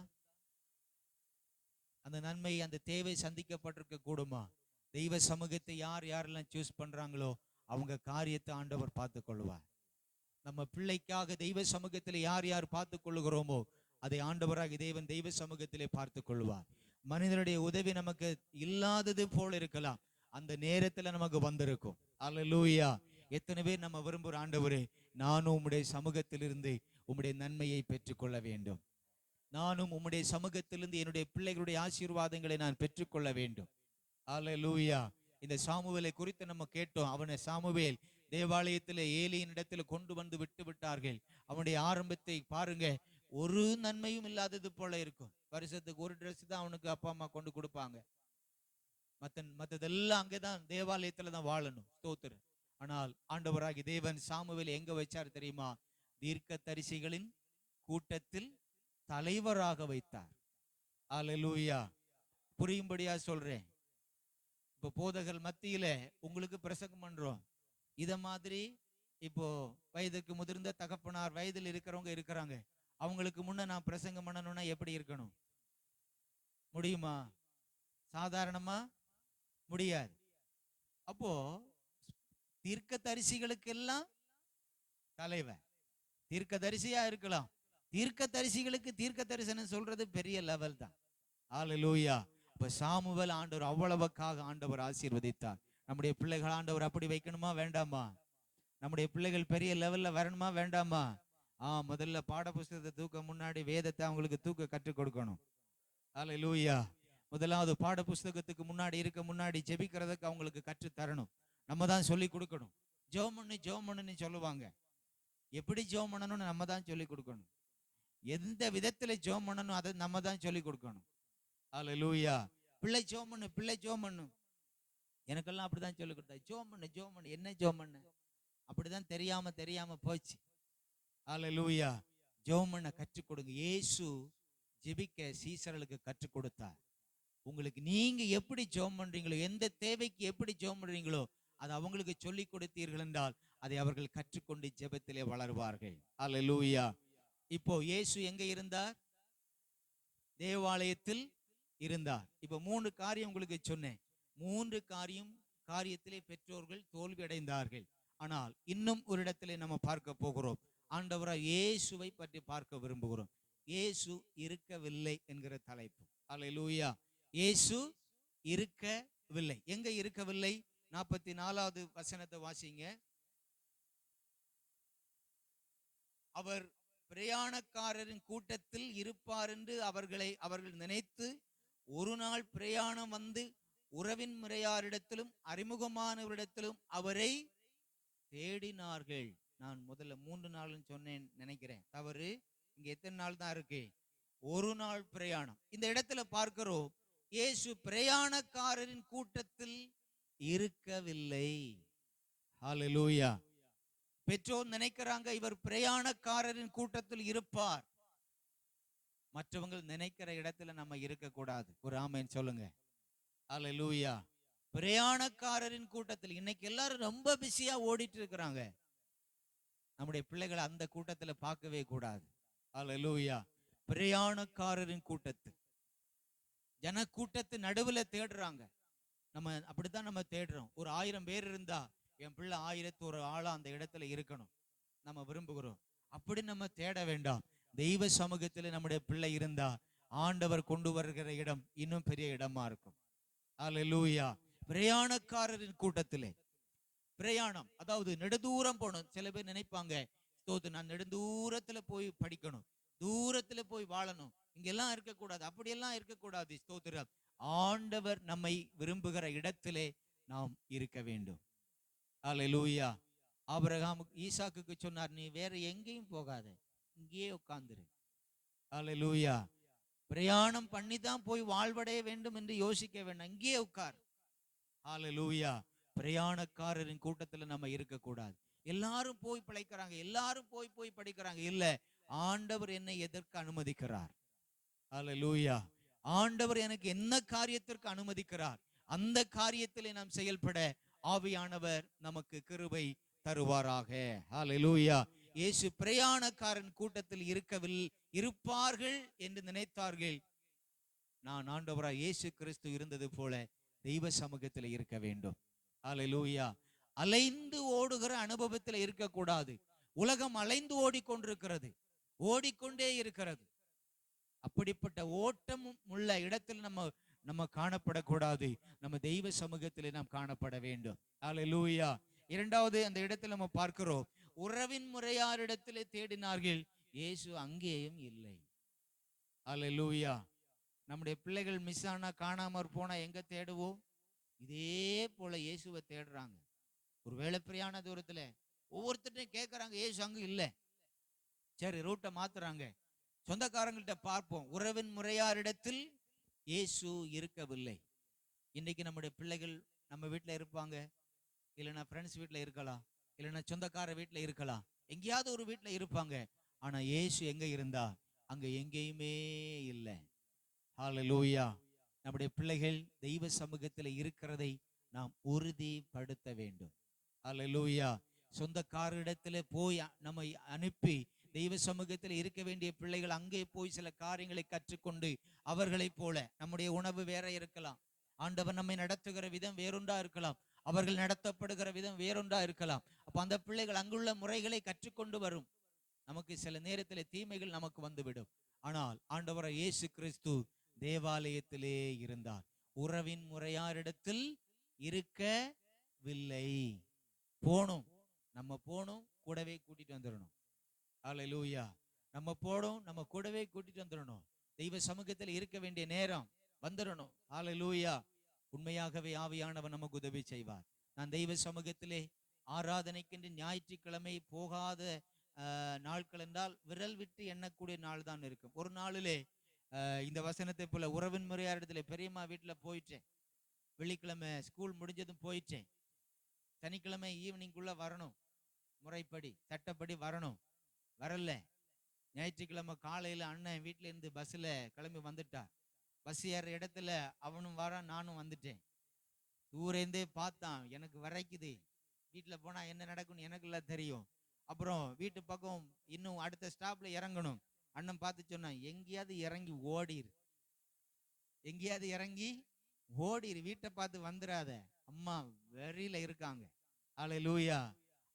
அந்த நன்மை, அந்த தேவை சந்திக்கப்பட்டிருக்க கூடுமா? தெய்வ சமூகத்தை யார் யாரெல்லாம் சூஸ் பண்றாங்களோ அவங்க காரியத்தை ஆண்டவர் பார்த்து கொள்வார். நம்ம பிள்ளைக்காக தெய்வ சமூகத்தில் யார் யார் பார்த்து கொள்ளுகிறோமோ அதை ஆண்டவராக தேவன் தெய்வ சமூகத்திலே பார்த்து கொள்வார். மனிதனுடைய உதவி நமக்கு இல்லாதது போல இருக்கலாம், அந்த நேரத்துல நமக்கு வந்திருக்கும். அல்லேலூயா. எத்தனை பேர் நம்ம விரும்புகிற, ஆண்டவரே நானும் உம்முடைய சமூகத்திலிருந்து உம்முடைய நன்மையை பெற்றுக்கொள்ள வேண்டும், நானும் உம்முடைய சமூகத்திலிருந்து என்னுடைய பிள்ளைகளுடைய ஆசீர்வாதங்களை நான் பெற்றுக்கொள்ள வேண்டும். அல்லேலூயா. இந்த சாமுவேலை குறித்து நம்ம கேட்டோம். அவனை சாமுவேல் தேவாலயத்தில் ஏலியின் இடத்துல கொண்டு வந்து விட்டு விட்டார்கள். அவனுடைய ஆரம்பத்தை பாருங்க, ஒரு நன்மையும் இல்லாதது போல இருக்கும். வருஷத்துக்கு ஒரு ட்ரெஸ் தான் அவனுக்கு அப்பா அம்மா கொண்டு கொடுப்பாங்க. மற்றதெல்லாம் அங்கேதான் தேவாலயத்துல தான் வாழணும். ஸ்தோத்திரம். ஆனால் ஆண்டவராகி தேவன் சாமுவேலை எங்க வச்சார் தெரியுமா? தீர்க்க தரிசிகளின் கூட்டத்தில் தலைவராக வைத்தார். அல்லேலூயா. புரியும்படியா சொல்றேன். இப்போ போதகர் மத்தியில உங்களுக்கு பிரசங்கம் பண்றோம். இத மாதிரி இப்போ வயதுக்கு முதிர்ந்த தகப்பனார், வயதில் இருக்கிறவங்க இருக்கிறாங்க. அவங்களுக்கு முன்ன நான் பிரசங்கம் பண்ணணும்னா எப்படி இருக்கணும்? முடியுமா? சாதாரணமா முடியாது. அப்போ தீர்க்க தரிசிகளுக்கெல்லாம் தலைவர் தீர்க்க தரிசியா இருக்கலாம். தீர்க்க தரிசிகளுக்கு தீர்க்க தரிசனம் சொல்றது பெரிய லெவல் தான். அல்லேலூயா. இப்ப சாமுவேல் ஆண்டவர் அவ்வளவுக்காக ஆண்டவர் ஆசீர்வதித்தார். நம்முடைய பிள்ளைகள் ஆண்டவர் அப்படி வைக்கணுமா வேண்டாமா? நம்முடைய பிள்ளைகள் பெரிய லெவல்ல வரணுமா வேண்டாமா? முதல்ல பாட புஸ்தகத்தை தூக்க முன்னாடி வேதத்தை அவங்களுக்கு தூக்க கற்றுக் கொடுக்கணும். அல்லேலூயா. முதலாவது பாட புஸ்தகத்துக்கு முன்னாடி ஜெபிக்கிறதுக்கு அவங்களுக்கு கற்று தரணும். நம்ம தான் சொல்லி கொடுக்கணும். ஜெபம் பண்ணுன்னு சொல்லுவாங்க. எப்படி ஜெபம் பண்ணணும்னு நம்ம தான் சொல்லி கொடுக்கணும். எந்த விதத்துல ஜெபம் பண்ணணும் அதை நம்ம தான் சொல்லி கொடுக்கணும். அல்லேலூயா. பிள்ளை ஜெபம் பண்ணு. எனக்கெல்லாம் அப்படிதான் சொல்லி கொடுத்தா. ஜெபம் பண்ணு. என்ன ஜெபம் பண்ண? அப்படிதான் தெரியாம போச்சு. அல்லேலூயா. ஜெபம் பண்ண கற்றுக் கொடுங்க. இயேசு ஜெபிக்க சீசர்களுக்கு கற்றுக் கொடுத்தார். உங்களுக்கு நீங்க எப்படி ஜெபம் பண்றீங்களோ, எந்த தேவைக்கு எப்படி ஜெபம் பண்றீங்களோ அது அவங்களுக்கு சொல்லி கொடுத்தீர்கள் என்றால் அதை அவர்கள் கற்றுக்கொண்டு ஜெபத்திலே வளருவார்கள். அல்லேலூயா. இப்போ இயேசு எங்க இருந்தார்? தேவாலயத்தில் இருந்தார். இப்ப 3 காரியம் உங்களுக்கு சொன்னேன். 3 காரியத்திலே பெற்றோர்கள் தோல்வி அடைந்தார்கள். ஆனால் இன்னும் ஒரு இடத்திலே நம்ம பார்க்க போகிறோம். ஆண்டவராய் இயேசுவை பற்றி பார்க்க விரும்புகிறோம். இயேசு இருக்கவில்லை என்கிற தலைப்பு. அல்லேலூயா. இயேசு இருக்கவில்லை. எங்க இருக்கவில்லை? 44வது வசனத்தை வாசிங்க. அவர் பிரயாணக்காரரின் கூட்டத்தில் இருப்பார் என்று அவர்கள் நினைத்து ஒரு நாள் பிரயாணம் வந்து உறவின் முறையாரிடத்திலும் அறிமுகமானவரிடத்திலும் அவரை தேடினார்கள். நான் முதல்ல 3 நாள்னு சொன்னேன் நினைக்கிறேன், தவறு. இங்க எத்தனை நாள் தான் இருக்கு? ஒரு நாள் பிரயாணம். இந்த இடத்துல பார்க்கிறோம், இயேசு பிரயாணக்காரரின் கூட்டத்தில் இருக்கவில்லை. ஹல்லேலூயா. பெற்றோர் நினைக்கிறாங்க இவர் பிரயாணக்காரரின் கூட்டத்தில் இருப்பார். மற்றவங்க நினைக்கிற இடத்துல நம்ம இருக்க கூடாது. ஒரு ஆமென் சொல்லுங்க. ஹல்லேலூயா. பிரயாணக்காரரின் கூட்டத்தில். இன்னைக்கு எல்லாரும் ரொம்ப பிஸியா ஓடிட்டு இருக்கிறாங்க. நம்முடைய பிள்ளைகளை அந்த கூட்டத்துல பார்க்கவே கூடாது. ஹல்லேலூயா. பிரயாணக்காரரின் கூட்டத்தில், ஜன கூட்டத்து நடுவுல தேடுறாங்க. நம்ம அப்படித்தான் நம்ம தேடுறோம். ஒரு 1000 பேர் இருந்தா என் பிள்ளை 1001 ஆளா அந்த இடத்துல இருக்கணும் நம்ம விரும்புகிறோம். அப்படி நம்ம தேட வேண்டாம். தெய்வ சமூகத்தில் நம்முடைய பிள்ளை இருந்தா ஆண்டவர் கொண்டு வருகிற இடம் இன்னும் பெரிய இடமா இருக்கும். அல்லேலூயா. பிரயாணக்காரரின் கூட்டத்திலே. பிரயாணம் அதாவது நெடுதூரம் போகணும். சில பேர் நினைப்பாங்க, நான் நெடுந்தூரத்துல போய் படிக்கணும், தூரத்துல போய் வாழணும், இங்கெல்லாம் இருக்கக்கூடாது. அப்படியெல்லாம் இருக்கக்கூடாது. ஸ்தோத்திரம். ஆண்டவர் நம்மை விரும்புகிற இடத்திலே நாம் இருக்க வேண்டும். அல்லேலூயா. ஆபிரகாம் ஈசாக்குக்கு சொன்னார், நீ வேற எங்கேயும் போகாத, இங்கேயே உட்கார்ந்துரு. அல்லேலூயா. பிரயாணம் பண்ணி தான் போய் வாழ்வடைய வேண்டும் என்று யோசிக்க வேண்டாம், இங்கேயே உட்கார். அல்லேலூயா. பிரயாணக்காரரின் கூட்டத்துல நம்ம இருக்கக்கூடாது. எல்லாரும் போய் பிழைக்கிறாங்க, எல்லாரும் போய் படிக்கிறாங்க. இல்ல, ஆண்டவர் என்னை எதற்கு அனுமதிக்கிறார்? அல்லேலூயா. ஆண்டவர் எனக்கு என்ன காரியத்திற்கு அனுமதிக்கிறார்? அந்த காரியத்திலே நாம் செயல்பட ஆவியானவர் நமக்கு கிருபை தருவாராக. ஹல்லேலூயா. இயேசு பிரயாணக்காரன் கூட்டத்தில் இருப்பார்கள் என்று நினைத்தார்கள். நான் ஆண்டவராய் இயேசு கிறிஸ்து இருந்தது போல தெய்வ சமூகத்தில் இருக்க வேண்டும். ஹல்லேலூயா. அலைந்து ஓடுகிற அனுபவத்தில் இருக்கக்கூடாது. உலகம் அலைந்து ஓடிக்கொண்டிருக்கிறது, ஓடிக்கொண்டே இருக்கிறது. அப்படிப்பட்ட ஓட்டம் உள்ள இடத்தில் நம்ம காணப்படக்கூடாது. நம்ம தெய்வ சமூகத்திலே நாம் காணப்பட வேண்டும். ஹல்லேலூயா. இரண்டாவது அந்த இடத்தில் நம்ம பார்க்கிறோம், உறவின் முறையாரிடத்திலே தேடினார்கள், இயேசு அங்கேயும் இல்லை. ஹல்லேலூயா. நம்முடைய பிள்ளைகள் மிஸ் ஆனா, காணாமற் போனா எங்க தேடுவோம்? இதே போல இயேசுவை தேடுறாங்க. ஒரு வேளை பிரயாண தூரத்துல ஒவ்வொருத்தரையும் கேட்கறாங்க, இயேசு அங்க இல்லை. சரி, ரூட்டை மாத்துறாங்க. சொந்தக்காரங்கள்ட்ட பார்ப்போம், உறவின் முறையாரிடத்தில் இயேசு இருக்கவில்லை. இன்னைக்கு நம்முடைய பிள்ளைகள் நம்ம வீட்டுல இருப்பாங்க, இல்லைன்னா ஃப்ரெண்ட்ஸ் வீட்டுல இருக்கலாம், இல்லைன்னா சொந்தக்கார வீட்டுல இருக்கலாம், எங்கேயாவது ஒரு வீட்டுல இருப்பாங்க. ஆனா இயேசு எங்க இருந்தா? அங்க எங்கேயுமே இல்லை. ஹல்லேலூயா. நம்முடைய பிள்ளைகள் தெய்வ சமூகத்தில் இருக்கிறதை நாம் உறுதிப்படுத்த வேண்டும். ஹல்லேலூயா. சொந்தக்காரிடத்துல போய் நம்மை அனுப்பி தெய்வ சமூகத்தில் இருக்க வேண்டிய பிள்ளைகள் அங்கே போய் சில காரியங்களை கற்றுக்கொண்டு அவர்களை போல, நம்முடைய உணவு வேற இருக்கலாம், ஆண்டவர் நம்மை நடத்துகிற விதம் வேறொன்றா இருக்கலாம், அவர்கள் நடத்தப்படுகிற விதம் வேறொன்றா இருக்கலாம். அப்ப அந்த பிள்ளைகள் அங்குள்ள முறைகளை கற்றுக்கொண்டு வரும். நமக்கு சில நேரத்தில் தீமைகள் நமக்கு வந்துவிடும். ஆனால் ஆண்டவராய் இயேசு கிறிஸ்து தேவாலயத்திலே இருந்தார். உறவின் முறையாரிடத்தில் இருக்கவில்லை. போணும், நம்ம போணும், கூடவே கூட்டிட்டு வந்துடணும். ஹல்லேலூயா. நம்ம போடும், நம்ம கூடவே கூட்டிட்டு வந்துடணும். தெய்வ சமூகத்தில் இருக்க வேண்டிய நேரம் வந்துடணும். ஹல்லேலூயா. உண்மையாகவே ஆவியானவர் நமக்கு உதவி செய்வார். நான் தெய்வ சமூகத்திலே ஆராதனைக்கென்று ஞாயிற்றுக்கிழமை போகாத நாட்கள் என்றால் விரல் விட்டு எண்ணக்கூடிய நாள் தான் இருக்கும். ஒரு நாளிலே இந்த வசனத்தை போல உறவின் முறையாரிடத்துல பெரியம்மா வீட்டுல போயிட்டேன். வெள்ளிக்கிழமை ஸ்கூல் முடிஞ்சதும் போயிட்டேன். சனிக்கிழமை ஈவினிங்குள்ள வரணும், முறைப்படி சட்டப்படி வரணும். வரல. ஞாயிற்றுக்கிழமை காலையில அண்ணன் வீட்டுல இருந்து பஸ்ல கிளம்பி வந்துட்டா. பஸ் ஏற இடத்துல அவனும் வரான், நானும் வந்துட்டேன். தூரேந்தே பார்த்தான், எனக்கு வரைக்குது, வீட்டுல போனா என்ன நடக்கும்னு எனக்குள்ள தெரியும். அப்புறம் வீட்டு பக்கம் இன்னும் அடுத்த ஸ்டாப்ல இறங்கணும். அண்ணன் பார்த்து சொன்னான், எங்கேயாவது இறங்கி ஓடிரு, எங்கேயாவது இறங்கி ஓடிரு, வீட்டை பார்த்து வந்துடாத, அம்மா வெறியில இருக்காங்க. அல்லேலூயா.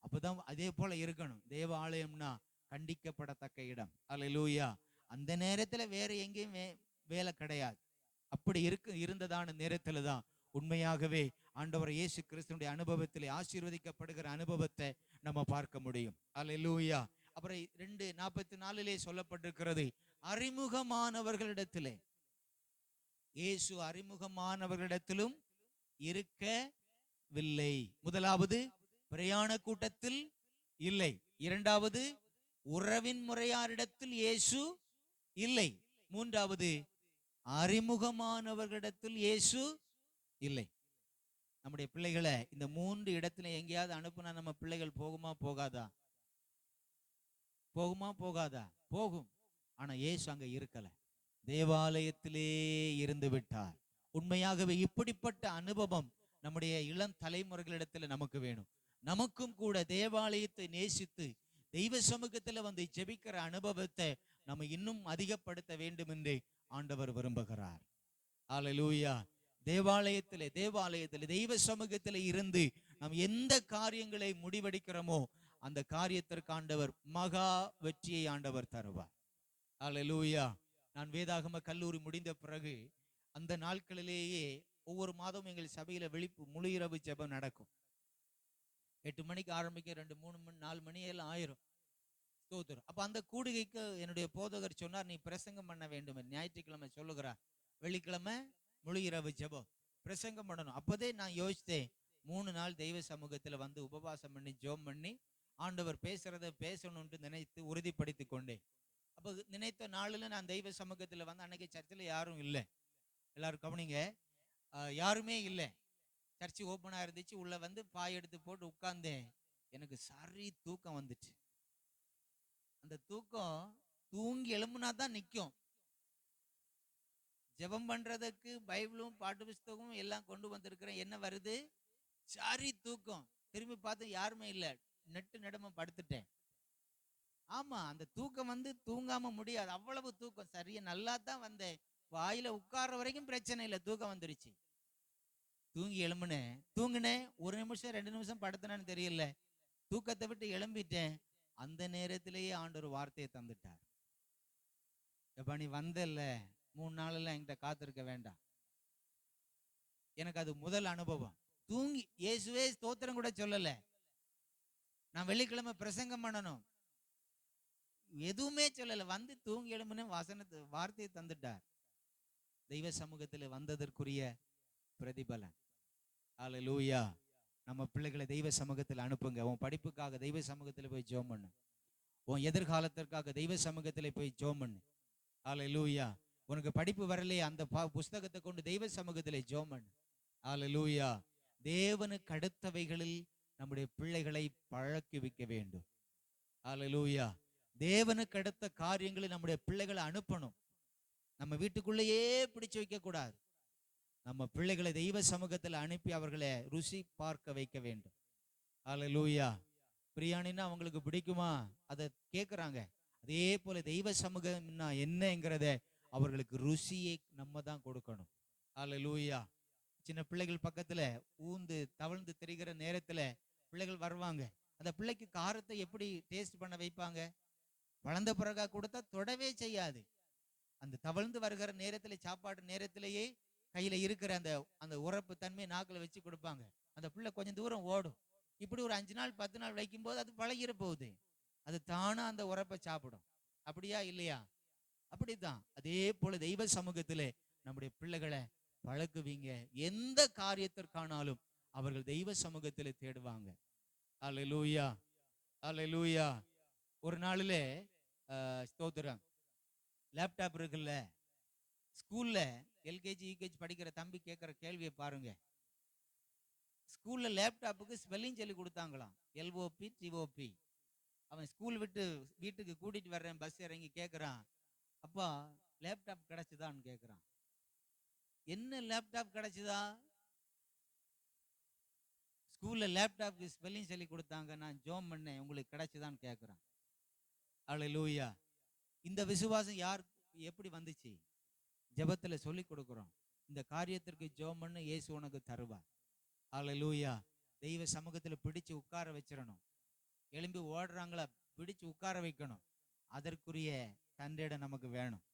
அப்பதான் அதே போல இருக்கணும். தேவ ஆலயம்னா கண்டிக்கப்படத்தக்க இடம். அல்லேலூயா. அந்த நேரத்துல வேற எங்கேயும் வேலை கிடையாது. அப்படி இருந்ததான நேரத்துல தான் உண்மையாகவே ஆண்டவர் இயேசு கிறிஸ்துவினுடைய அனுபவத்திலே ஆசீர்வதிக்கப்படுகிற அனுபவத்தை நம்ம பார்க்க முடியும். அல்லேலூயா. அப்புறம் 2:44 சொல்லப்பட்டிருக்கிறது, அறிமுகமானவர்களிடத்திலே, இயேசு அறிமுகமானவர்களிடத்திலும் இருக்கவில்லை. முதலாவது, பிரயாண கூட்டத்தில் இல்லை. இரண்டாவது, உறவின் முறையாரிடத்தில் இயேசு இல்லை. மூன்றாவது, அறிமுகமானவர்களிடத்தில் இயேசு இல்லை. நம்முடைய பிள்ளைகளை இந்த 3 இடத்துல எங்கேயாவது அனுப்புனா நம்ம பிள்ளைகள் போகுமா போகாதா? போகுமா போகாதா? போகும். ஆனா இயேசு அங்க இருக்கல, தேவாலயத்திலே இருந்து விட்டார். உண்மையாகவே இப்படிப்பட்ட அனுபவம் நம்முடைய இளம் தலைமுறைகளிடத்துல நமக்கு வேணும். நமக்கும் கூட தேவாலயத்தை நேசித்து தெய்வ சமூகத்துல வந்து ஜெபிக்கிற அனுபவத்தை நம்ம இன்னும் அதிகப்படுத்த வேண்டும் என்று ஆண்டவர் விரும்புகிறார். அல்லேலூயா. தேவாலயத்திலே தெய்வ சமூகத்திலே இருந்து நாம் எந்த காரியங்களை முடிவெடுக்கிறோமோ அந்த காரியத்திற்கு ஆண்டவர் மகா வெற்றியை ஆண்டவர் தருவார். அல்லேலூயா. நான் வேதாகம கல்லூரி முடிந்த பிறகு அந்த நாட்களிலேயே ஒவ்வொரு மாதமும் எங்கள் சபையில முழு இரவு ஜெபம் நடக்கும். 8 மணிக்கு ஆரம்பிக்க 2, 3 மணி 4 மணி எல்லாம் ஆயிரும். ஸ்தோத்திரம். அப்ப அந்த கூடுகைக்கு என்னுடைய போதகர் சொன்னார், நீ பிரசங்கம் பண்ண வேண்டும். ஞாயிற்றுக்கிழமை சொல்லுகிறார், வெள்ளிக்கிழமை முழு இரவு ஜெபம் பிரசங்கம் பண்ணணும். அப்போதே நான் யோசித்தேன், 3 நாள் தெய்வ சமூகத்துல வந்து உபவாசம் பண்ணி ஜெபம் பண்ணி ஆண்டவர் பேசுறத பேசணும்னு நினைத்து உறுதிப்படுத்தி கொண்டேன். அப்போ நினைத்த நாளில் நான் தெய்வ சமூகத்துல வந்து, அன்னைக்கு சர்ச்சில் யாரும் இல்லை, எல்லாரும் கவனிங்க, யாருமே இல்லை, சர்ச்சு ஓப்பனா இருந்துச்சு. உள்ள வந்து பாய் எடுத்து போட்டு உட்கார்ந்தேன். எனக்கு சரி தூக்கம் வந்துச்சு. அந்த தூக்கம் தூங்கி எழும்புனா தான் நிற்கும். ஜெபம் பண்றதுக்கு பைபிளும் பாட்டு புஸ்தகமும் எல்லாம் கொண்டு வந்திருக்கிறேன், என்ன வருது? சரி தூக்கம். திரும்பி பார்த்து யாருமே இல்லை, நெட்டு நெடமா படுத்துட்டேன். ஆமா, அந்த தூக்கம் வந்து தூங்காம முடியாது, அவ்வளவு தூக்கம். சரியா நல்லா தான் வந்தேன், வாயில உட்கார்ற வரைக்கும் பிரச்சனை இல்லை, தூக்கம் வந்துருச்சு. தூங்கி எழும்புனேன், தூங்கினேன், 1 நிமிஷம் 2 நிமிஷம் படுத்தினான்னு தெரியல, தூக்கத்தை விட்டு எழும்பிட்டேன். அந்த நேரத்திலேயே ஆண்டவர் வார்த்தையை தந்துட்டார். எப்ப நீ வந்தல்ல, 3 நாள் என்கிட்ட காத்திருக்க வேண்டாம். எனக்கு அது முதல் அனுபவம். தூங்கி இயேசுவே ஸ்தோத்திரம் கூட சொல்லல, நான் வெள்ளிக்கிழமை பிரசங்கம் பண்ணணும், எதுவுமே சொல்லல, வந்து தூங்கி எழும்புன வார்த்தையை தந்துட்டார். தெய்வ சமூகத்தில் வந்ததற்குரிய பிரதிபலன். அல்லேலூயா. நம்ம பிள்ளைகளை தெய்வ சமூகத்தில் அனுப்புங்க. உன் படிப்புக்காக தெய்வ சமூகத்தில் போய் ஜெபம் பண்ணு, உன் எதிர்காலத்திற்காக தெய்வ சமூகத்தில் போய் ஜெபம் பண்ணு. அல்லேலூயா. உனக்கு படிப்பு வரலையே, அந்த புஸ்தகத்தை கொண்டு தெய்வ சமூகத்தில் ஜெபம் பண்ணு. அல்லேலூயா. தேவனுக்கு அடுத்தவைகளில் நம்முடைய பிள்ளைகளை பழக்கி வைக்க வேண்டும். அல்லேலூயா. தேவனுக்கு அடுத்த காரியங்களை நம்முடைய பிள்ளைகளை அனுப்பணும். நம்ம வீட்டுக்குள்ளேயே பிடிச்சு வைக்க கூடாது. நம்ம பிள்ளைகளை தெய்வ சமூகத்தில் அனுப்பி அவர்களை ருசி பார்க்க வைக்க வேண்டும். அல்லேலூயா. பிரியாணின்னா அவங்களுக்கு பிடிக்குமா, அதை கேட்குறாங்க. அதே போல தெய்வ சமூகம்னா என்னங்கிறத அவர்களுக்கு ருசியை நம்ம தான் கொடுக்கணும். அல்லேலூயா. சின்ன பிள்ளைகள் பக்கத்துல ஊந்து தவழ்ந்து திரிகிற நேரத்துல பிள்ளைகள் வருவாங்க. அந்த பிள்ளைக்கு காரத்தை எப்படி டேஸ்ட் பண்ண வைப்பாங்க? வளர்ந்த பிறகா கொடுத்தா தொடவே செய்யாது. அந்த தவழ்ந்து வருகிற நேரத்துல, சாப்பாடு நேரத்திலேயே கையில இருக்கிற அந்த அந்த உரப்பு தன்மையை நாக்கில் வச்சு கொடுப்பாங்க. அந்த பிள்ளை கொஞ்சம் தூரம் ஓடும். இப்படி ஒரு 5 நாள் 10 நாள் வைக்கும் போது அது பழகிற போகுது, அது தானா அந்த உரப்பை சாப்பிடும். அப்படியா இல்லையா? அப்படித்தான். அதே போல தெய்வ சமூகத்திலே நம்முடைய பிள்ளைகளை பழக்குவீங்க. எந்த காரியத்திற்கானாலும் அவர்கள் தெய்வ சமூகத்திலே தேடுவாங்க. அல்லேலூயா. அல்லேலூயா. ஒரு நாளில ஸ்தோத்திரம், லேப்டாப் இருக்குல்ல, ஸ்கூல்ல எல்கேஜி யூகேஜி படிக்கிற தம்பி கேட்கிற கேள்வியை பாருங்க. ஸ்கூல்ல லேப்டாப்புக்கு ஸ்பெல்லிங் சொல்லி கொடுத்தாங்களாம், LOP TOP. அவன் ஸ்கூல் விட்டு வீட்டுக்கு கூட்டிட்டு வர்றேன், பஸ் இறங்கி கேட்கிறான், அப்பா லேப்டாப் கிடைச்சுதான்னு கேட்கிறான். என்ன லேப்டாப் கிடைச்சுதா? ஸ்கூல்ல லேப்டாப்க்கு ஸ்பெல்லிங் சொல்லி கொடுத்தாங்க, நான் ஜோம் பண்ணேன், உங்களுக்கு கிடைச்சுதான்னு கேட்குறான். அல்லேலூயா. இந்த விசுவாசம் யார் எப்படி வந்துச்சு? ஜெபத்துல சொல்லி கொடுக்குறோம். இந்த காரியத்திற்கு ஜோம் பண்ணு, இயேசு உனக்கு தருவார். அல்லேலூயா. தெய்வ சமூகத்துல பிடிச்சு உட்கார வச்சிடணும். எழும்பி ஓடுறாங்களா, பிடிச்சு உட்கார வைக்கணும். அதற்குரிய தன்னிடம் நமக்கு வேணும்,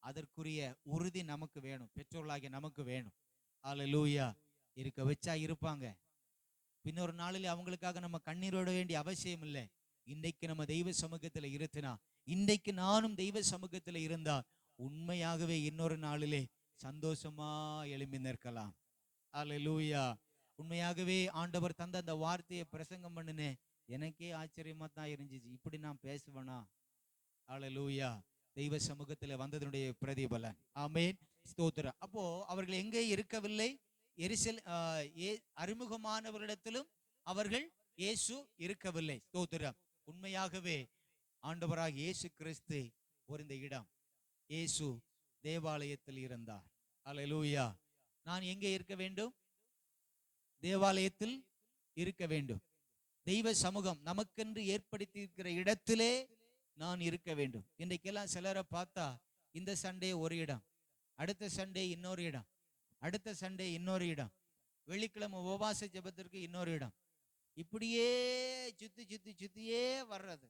அதற்குரிய உறுதி நமக்கு வேணும், பெற்றோர்களாகிய நமக்கு வேணும். அல்லேலூயா. இருக்க வச்சா இருப்பாங்க. பின்னொரு நாளில் அவங்களுக்காக நம்ம கண்ணீரோட வேண்டிய அவசியம் இல்லை. இன்றைக்கு நம்ம தெய்வ சமூகத்துல இருத்தினா, இன்றைக்கு நானும் தெய்வ சமூகத்துல இருந்தா உண்மையாகவே இன்னொரு நாளிலே சந்தோஷமா எழும்பி நிற்கலாம். அல்லேலூயா. உண்மையாகவே ஆண்டவர் தந்த அந்த வார்த்தையை பிரசங்கம் பண்ணினேன், எனக்கே ஆச்சரியமா தான் இருந்துச்சு. இப்படி நான் பேசுவேனா? அல்லேலூயா. தெய்வ சமூகத்துல வந்ததனுடைய பிரதிபலன். ஆமென். ஸ்தோத்திரம். அப்போ அவர்கள் எங்கே இருக்கவில்லை? எரிசல் அறிமுகமானவரிடத்திலும் அவர்கள் இயேசு இருக்கவில்லை. ஸ்தோத்திரம். உண்மையாகவே ஆண்டவராக இயேசு கிறிஸ்து இந்த இடம், இயேசு தேவாலயத்தில் இருந்தார். அல்லேலூயா. நான் எங்கே இருக்க வேண்டும்? தேவாலயத்தில் இருக்க வேண்டும். தெய்வ சமூகம் நமக்கென்று ஏற்படுத்தி இருக்கிற இடத்திலே நான் இருக்க வேண்டும். இன்றைக்கெல்லாம் சிலரை பார்த்தா இந்த சண்டே ஒரு இடம், அடுத்த சண்டே இன்னொரு இடம், அடுத்த சண்டே இன்னொரு இடம், வெள்ளிக்கிழமை உபவாச ஜெபத்திற்கு இன்னொரு இடம், இப்படியே சுத்தி சுத்தி சுத்தியே வர்றது.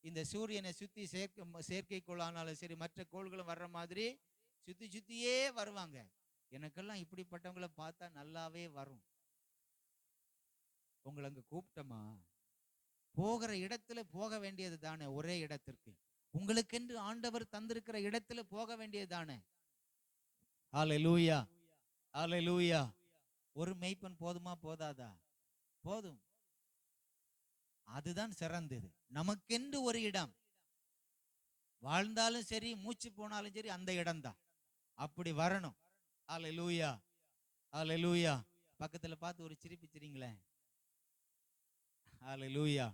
இந்த சூரியனை சுத்தி செயற்கைக்கோள் ஆனாலும் சரி, மற்ற கோள்களும் வர்ற மாதிரி சுத்தி சுத்தியே வருவாங்க. எனக்கெல்லாம் இப்படிப்பட்டவங்களை பார்த்தா நல்லாவே வரும். உங்களை அங்க கூப்பிட்டமா, போகிற இடத்துல போக வேண்டியது தானே, ஒரே இடத்திற்கு உங்களுக்கென்று ஆண்டவர் தந்திருக்கிற இடத்துல போக வேண்டியது தானே. அல்லேலூயா. அல்லேலூயா. ஒரு மெய்ப்பன் போதுமா? போதாதா? போதும். அதுதான் சிறந்தது. நமக்கென்று ஒரு இடம், வாழ்ந்தாலும் சரி மூச்சு போனாலும் சரி அந்த இடம் தான். அப்படி வரணும். அல்லேலூயா. அல்லேலூயா. பக்கத்துல பார்த்து ஒரு சிரிப்பு சிரிங்களேன். அல்லேலூயா.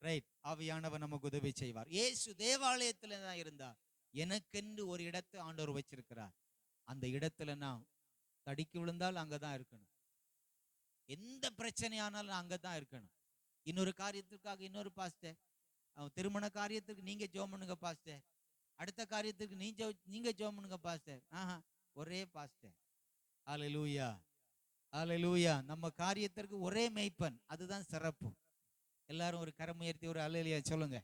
ரைட். ஆவியானவர் நமக்கு உதவி செய்வார். இயேசு தேவாலயத்துல தான் இருந்தார். எனக்கென்று ஒரு இடத்தை ஆண்டவர் வச்சிருக்கிறார். அந்த இடத்துல நான் தடிக்கு விழுந்தால் அங்கதான் இருக்கணும். எந்த பிரச்சனையானாலும் அங்கதான் இருக்கணும். இன்னொரு காரியத்திற்காக இன்னொரு பாஸ்டர், திருமண காரியத்திற்கு நீங்க ஜெபம் பண்ணுங்க பாஸ்டர், அடுத்த காரியத்திற்கு நீங்க ஜெபம் பண்ணுங்க பாஸ்டர். ஒரே பாஸ்டர். அல்லேலூயா. அல்லேலூயா. நம்ம காரியத்திற்கு ஒரே மேய்ப்பன், அதுதான் சிறப்பு. எல்லாரும் ஒரு கரம் உயர்த்தி ஒரு அல்லேலூயா சொல்லுங்க.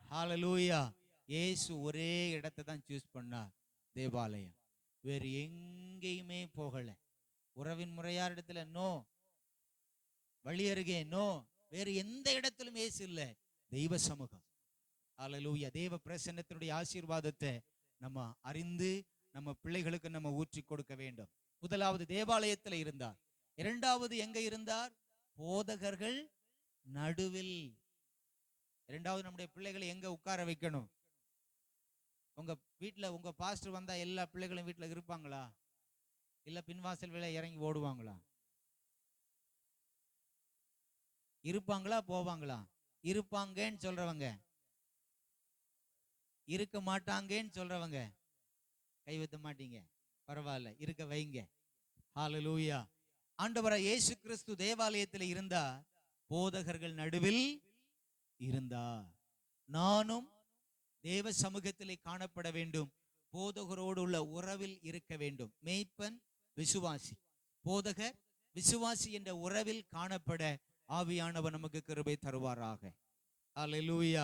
ஹல்லேலூயா. இயேசு ஒரே இடத்தை தான் சூஸ் பண்ணார், தேவாலயம். வேறு எங்கேயுமே போகல. உறவின் முறையார் இடத்துல நோ, வழி அருகே நோ, வேறு எந்த இடத்திலும் இயேசு இல்லை. தெய்வ சமூகம். ஹல்லேலூயா. தேவ பிரசன்னத்தினுடைய ஆசீர்வாதத்தை நம்ம அறிந்து நம்ம பிள்ளைகளுக்கு நம்ம ஊற்றி கொடுக்க வேண்டும். முதலாவது தேவாலயத்தில் இருந்தார். இரண்டாவது எங்க இருந்தார்? போதகர்கள் நடுவில். இரண்டாவது நம்முடைய பிள்ளைகளை எங்க உட்கார வைக்கணும்? உங்க வீட்டுல உங்க பாஸ்டர் வந்தா எல்லா பிள்ளைகளும் வீட்டுல இருப்பாங்களா? இல்ல பின்வாசல் வேலை இறங்கி ஓடுவாங்களா? இருப்பாங்களா போவாங்களா? இருப்பாங்கன்னு சொல்றவங்க, இருக்க மாட்டாங்கன்னு சொல்றவங்க கை வைத்த மாட்டீங்க, பரவாயில்ல, இருக்க வைங்க. ஹல்லேலூயா. ஆண்டவராய் இயேசு கிறிஸ்து தேவாலயத்தில் இருந்தா, போதகர்கள் நடுவில் இருந்தா. நானும் தேவ சமூகத்திலே காணப்பட வேண்டும், போதகரோடு உள்ள உறவில் இருக்க வேண்டும். மேய்ப்பன் விசுவாசி, போதகர் விசுவாசி என்ற உறவில் காணப்பட ஆவியானவர் நமக்கு கிருபை தருவாராக. அல்லேலூயா.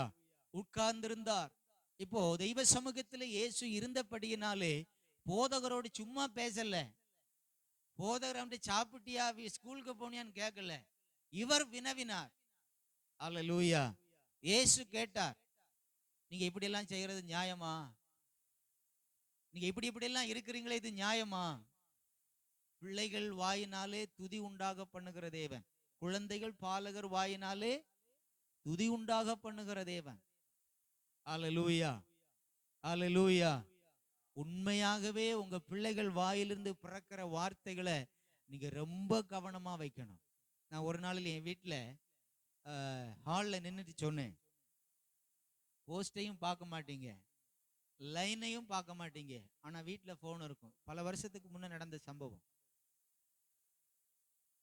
உட்கார்ந்திருந்தார். இப்போ தெய்வ சமூகத்திலே இயேசு இருந்தபடியினாலே போதகரோடு சும்மா பேசல. போதகர் வந்து சாப்பிட்டியா, ஸ்கூலுக்கு போனியான்னு கேட்கல. இவர் வினவினார். அல்லேலூயா. இயேசு கேட்டார், நீங்க இப்படி எல்லாம் செய்யறது நியாயமா? நீங்க இப்படி எல்லாம் இருக்கிறீங்களே, இது நியாயமா? பிள்ளைகள் வாயினாலே துதி உண்டாக பண்ணுகிற தேவன், குழந்தைகள் பாலகர் வாயினாலே துதி உண்டாக பண்ணுகிற தேவன். அல்லேலூயா. அல்லேலூயா. உண்மையாகவே உங்க பிள்ளைகள் வாயிலிருந்து பிறக்கிற வார்த்தைகளை நீங்க ரொம்ப கவனமா வைக்கணும். நான் ஒரு நாளில் என் வீட்டில் ஹாலில் நின்றுட்டு சொன்னேன், போஸ்டையும் பார்க்க மாட்டீங்க, லைனையும் பார்க்க மாட்டீங்க, ஆனா வீட்டில் ஃபோன் இருக்கும். பல வருஷத்துக்கு முன்ன நடந்த சம்பவம்.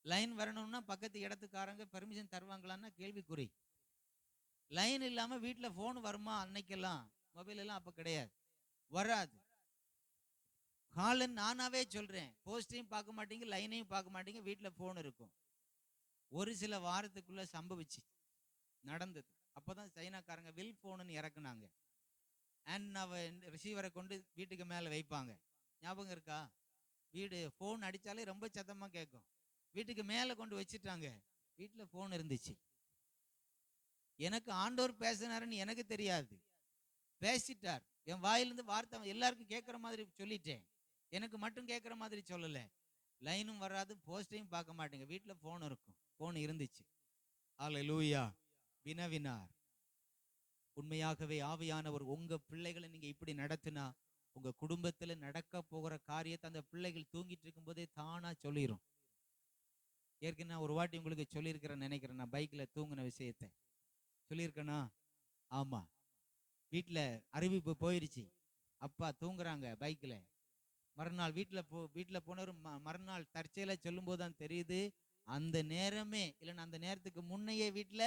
லைன் வரணும்னா பக்கத்து இடத்துக்காரங்க பெர்மிஷன் தருவாங்களான்னா கேள்விக்குறி. லைன் இல்லாம வீட்டுல போன் வருமா? அன்னைக்கெல்லாம் மொபைல் எல்லாம் அப்ப கிடையாது, வராது. காலன் நானாவே சொல்றேன், போஸ்டையும் பார்க்க மாட்டீங்க, லைனையும் பார்க்க மாட்டீங்க, வீட்டுல போன் இருக்கும். ஒரு சில வாரத்துக்குள்ள சம்பவிச்சு நடந்தது. அப்பதான் சைனாக்காரங்க வில் போனுன்னு இறக்குனாங்க. ரிசீவரை கொண்டு வீட்டுக்கு மேல வைப்பாங்க. ஞாபகம் இருக்கா? வீடு போன் அடிச்சாலே ரொம்ப சத்தமா கேட்கும். வீட்டுக்கு மேல கொண்டு வச்சுட்டாங்க. வீட்டுல போன் இருந்துச்சு. எனக்கு ஆண்டவர் பேசினாருன்னு எனக்கு தெரியாது, பேசிட்டார். என் வாயிலிருந்து வார்த்தை எல்லாருக்கும் கேட்கிற மாதிரி சொல்லிட்டேன், எனக்கு மட்டும் கேட்கிற மாதிரி சொல்லல. லைனும் வராது, போஸ்டையும் பார்க்க மாட்டேங்க, வீட்டுல போன் இருக்கும். போன் இருந்துச்சு. அல்லேலூயா. வினவினார். உண்மையாகவே ஆவியானவர் உங்க பிள்ளைகளை நீங்க இப்படி நடத்தினா உங்க குடும்பத்துல நடக்க போகிற காரியத்தை அந்த பிள்ளைகள் தூங்கிட்டு இருக்கும் போதே தானா சொல்லிடும். ஏற்கனவே நான் ஒரு வாட்டி உங்களுக்கு சொல்லியிருக்கிறேன் நினைக்கிறேன், நான் பைக்ல தூங்கின விஷயத்த சொல்லியிருக்கேனா? ஆமா. வீட்டுல அறிவிப்பு போயிருச்சு, அப்பா தூங்குறாங்க பைக்ல. மறுநாள் வீட்டுல போனவர் மறுநாள் தற்செயலா சொல்லும் போதுதான் தெரியுது, அந்த நேரமே இல்லைன்னா அந்த நேரத்துக்கு முன்னையே வீட்டுல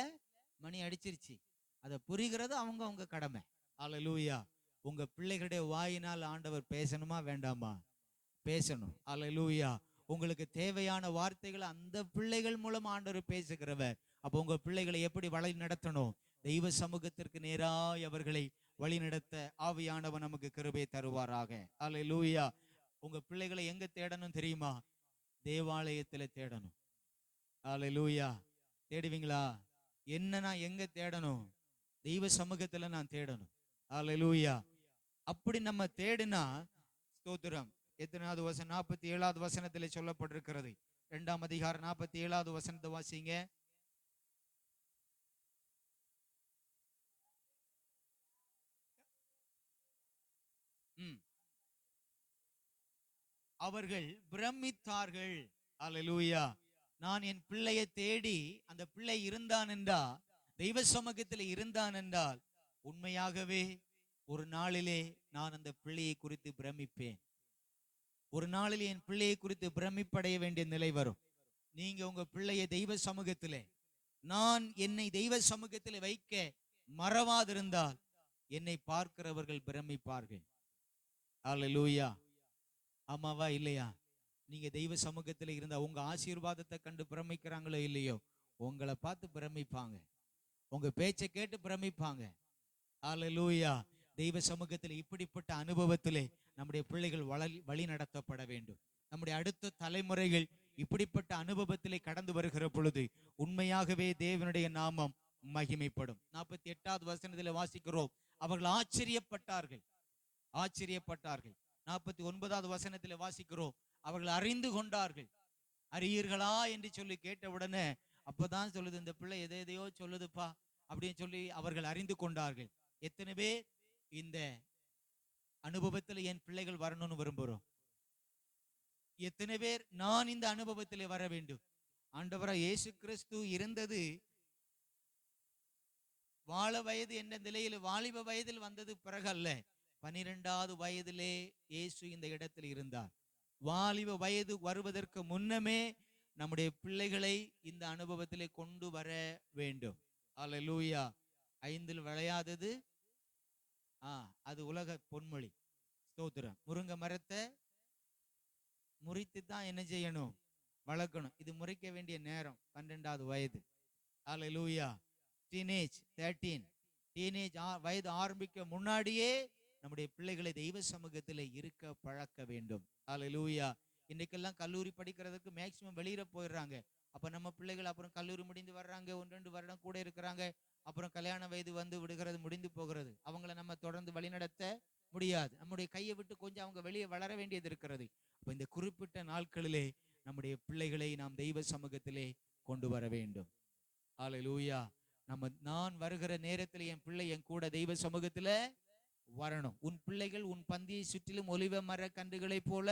மணி அடிச்சிருச்சு. அதை புரிகிறது அவங்க கடமை. அல்லேலூயா. உங்க பிள்ளைகளுடைய வாயினால் ஆண்டவர் பேசணுமா வேண்டாமா? பேசணும். அல்லேலூயா. உங்களுக்கு தேவையான வார்த்தைகளை அந்த பிள்ளைகள் மூலம் ஆண்டவர் பேசுகிறவர். அப்போ உங்க பிள்ளைகளை எப்படி வழி நடத்தணும்? தெய்வ சமூகத்திற்கு நேராய் அவர்களை வழி நடத்த ஆவியானவர் நமக்கு கிருபை தருவாராக. அல்லேலூயா. உங்க பிள்ளைகளை எங்க தேடணும் தெரியுமா? தேவாலயத்துல தேடணும். அல்லேலூயா. தேடுவீங்களா? என்ன நான் எங்க தேடணும்? தெய்வ சமூகத்துல நான் தேடணும். அல்லேலூயா. அப்படி நம்ம தேடினா ஸ்தோத்திரம். எத்தனாவது வசனம்? 47வது வசனத்துல சொல்லப்பட்டிருக்கிறது. 2ஆம் அதிகாரம் 47வது வசனத்தை வாசிங்க. அவர்கள் பிரமித்தார்கள். அல்லேலூயா. நான் என் பிள்ளையை தேடி அந்த பிள்ளை இருந்தான் என்றா, தெய்வ சமூகத்தில் இருந்தான் என்றால் உண்மையாகவே ஒரு நாளிலே நான் அந்த பிள்ளையை குறித்து பிரமிப்பேன். ஒரு நாளிலே என் பிள்ளையை குறித்து பிரமிப்படைய வேண்டிய நிலை வரும். நீங்க உங்க பிள்ளையை தெய்வ சமூகத்திலே, நான் என்னை தெய்வ சமூகத்திலே வைக்க மறவாதிருந்தால் என்னை பார்க்கிறவர்கள் பிரமிப்பார்கள். அல்லேலூயா. ஆமாவா இல்லையா? நீங்க தெய்வ சமூகத்தில் இருந்தா உங்க ஆசீர்வாதத்தை கண்டு பிரமிக்கிறாங்களோ இல்லையோ, உங்களை பார்த்து பிரமிப்பாங்க, உங்க பேச்சை கேட்டு பிரமிப்பாங்க. அல்லேலூயா. தெய்வ சமூகத்தில் இப்படிப்பட்ட அனுபவத்திலே நம்முடைய பிள்ளைகள் வழி நடத்தப்பட வேண்டும். நம்முடைய அடுத்த தலைமுறைகள் இப்படிப்பட்ட அனுபவத்திலே கடந்து வருகிற பொழுது உண்மையாகவே தேவனுடைய நாமம் மகிமைப்படும். 48வது வசனத்தில் வாசிக்கிறோம், அவர்கள் ஆச்சரியப்பட்டார்கள். 49வது வசனத்தில் வாசிக்கிறோம், அவர்கள் அறிந்து கொண்டார்கள். அறியீர்களா என்று சொல்லி கேட்டவுடனே அப்பதான் சொல்லுது, இந்த பிள்ளை எதையோ சொல்லுதுப்பா அப்படின்னு சொல்லி அவர்கள் அறிந்து கொண்டார்கள். எத்தனை பேர் இந்த அனுபவத்தில் என் பிள்ளைகள் வரணும்னு விரும்புகிறோம்? எத்தனை பேர் நான் இந்த அனுபவத்தில் வர வேண்டும்? ஆண்டவராய் இயேசு கிறிஸ்து இருந்தது வாழ வயது என்ற நிலையில், வாலிப வயதில் வந்தது பிறகு அல்ல, 12வது வயதிலே இயேசு இந்த இடத்தில் இருந்தார். வாலிப வயது வருவதற்கு முன்னமே நம்முடைய பிள்ளைகளை இந்த அனுபவத்திலே கொண்டு வர வேண்டும். அல்லேலூயா. 5 விளையாதது அது உலக பொன்மொழி. ஸ்தோத்திரம். முருங்கை மரத்தை முறித்து தான் என்ன செய்யணும்? வளர்க்கணும். இது முறிக்க வேண்டிய நேரம் 12வது வயது. அல்லேலூயா. டீனேஜ் 13 டீனேஜ் வயது ஆரம்பிக்க முன்னாடியே நம்முடைய பிள்ளைகளை தெய்வ சமூகத்தில் இருக்க பழக்க வேண்டும். அல்லேலூயா. இன்னைக்கெல்லாம் கல்லூரி படிக்கிறதுக்கு மேக்சிமம் வெளியில போயிடுறாங்க. அப்ப நம்ம பிள்ளைகள் அப்புறம் கல்லூரி முடிந்து வர்றாங்க, 1-2 வருடம் கூட இருக்கிறாங்க, அப்புறம் கல்யாண வயது வந்து விடுகிறது, முடிந்து போகிறது. அவங்கள நம்ம தொடர்ந்து வழிநடத்த முடியாது. நம்முடைய கையை விட்டு கொஞ்சம் அவங்க வெளியே வளர வேண்டியது இருக்கிறது. அப்ப இந்த குறிப்பிட்ட நாட்களிலே நம்முடைய பிள்ளைகளை நாம் தெய்வ சமூகத்திலே கொண்டு வர வேண்டும். அல்லேலூயா. நான் வருகிற நேரத்தில் என் பிள்ளை என் கூட தெய்வ சமூகத்துல வரணும். உன் பிள்ளைகள் உன் பந்தியை சுற்றிலும் ஒலிவ மர கன்றுகளை போல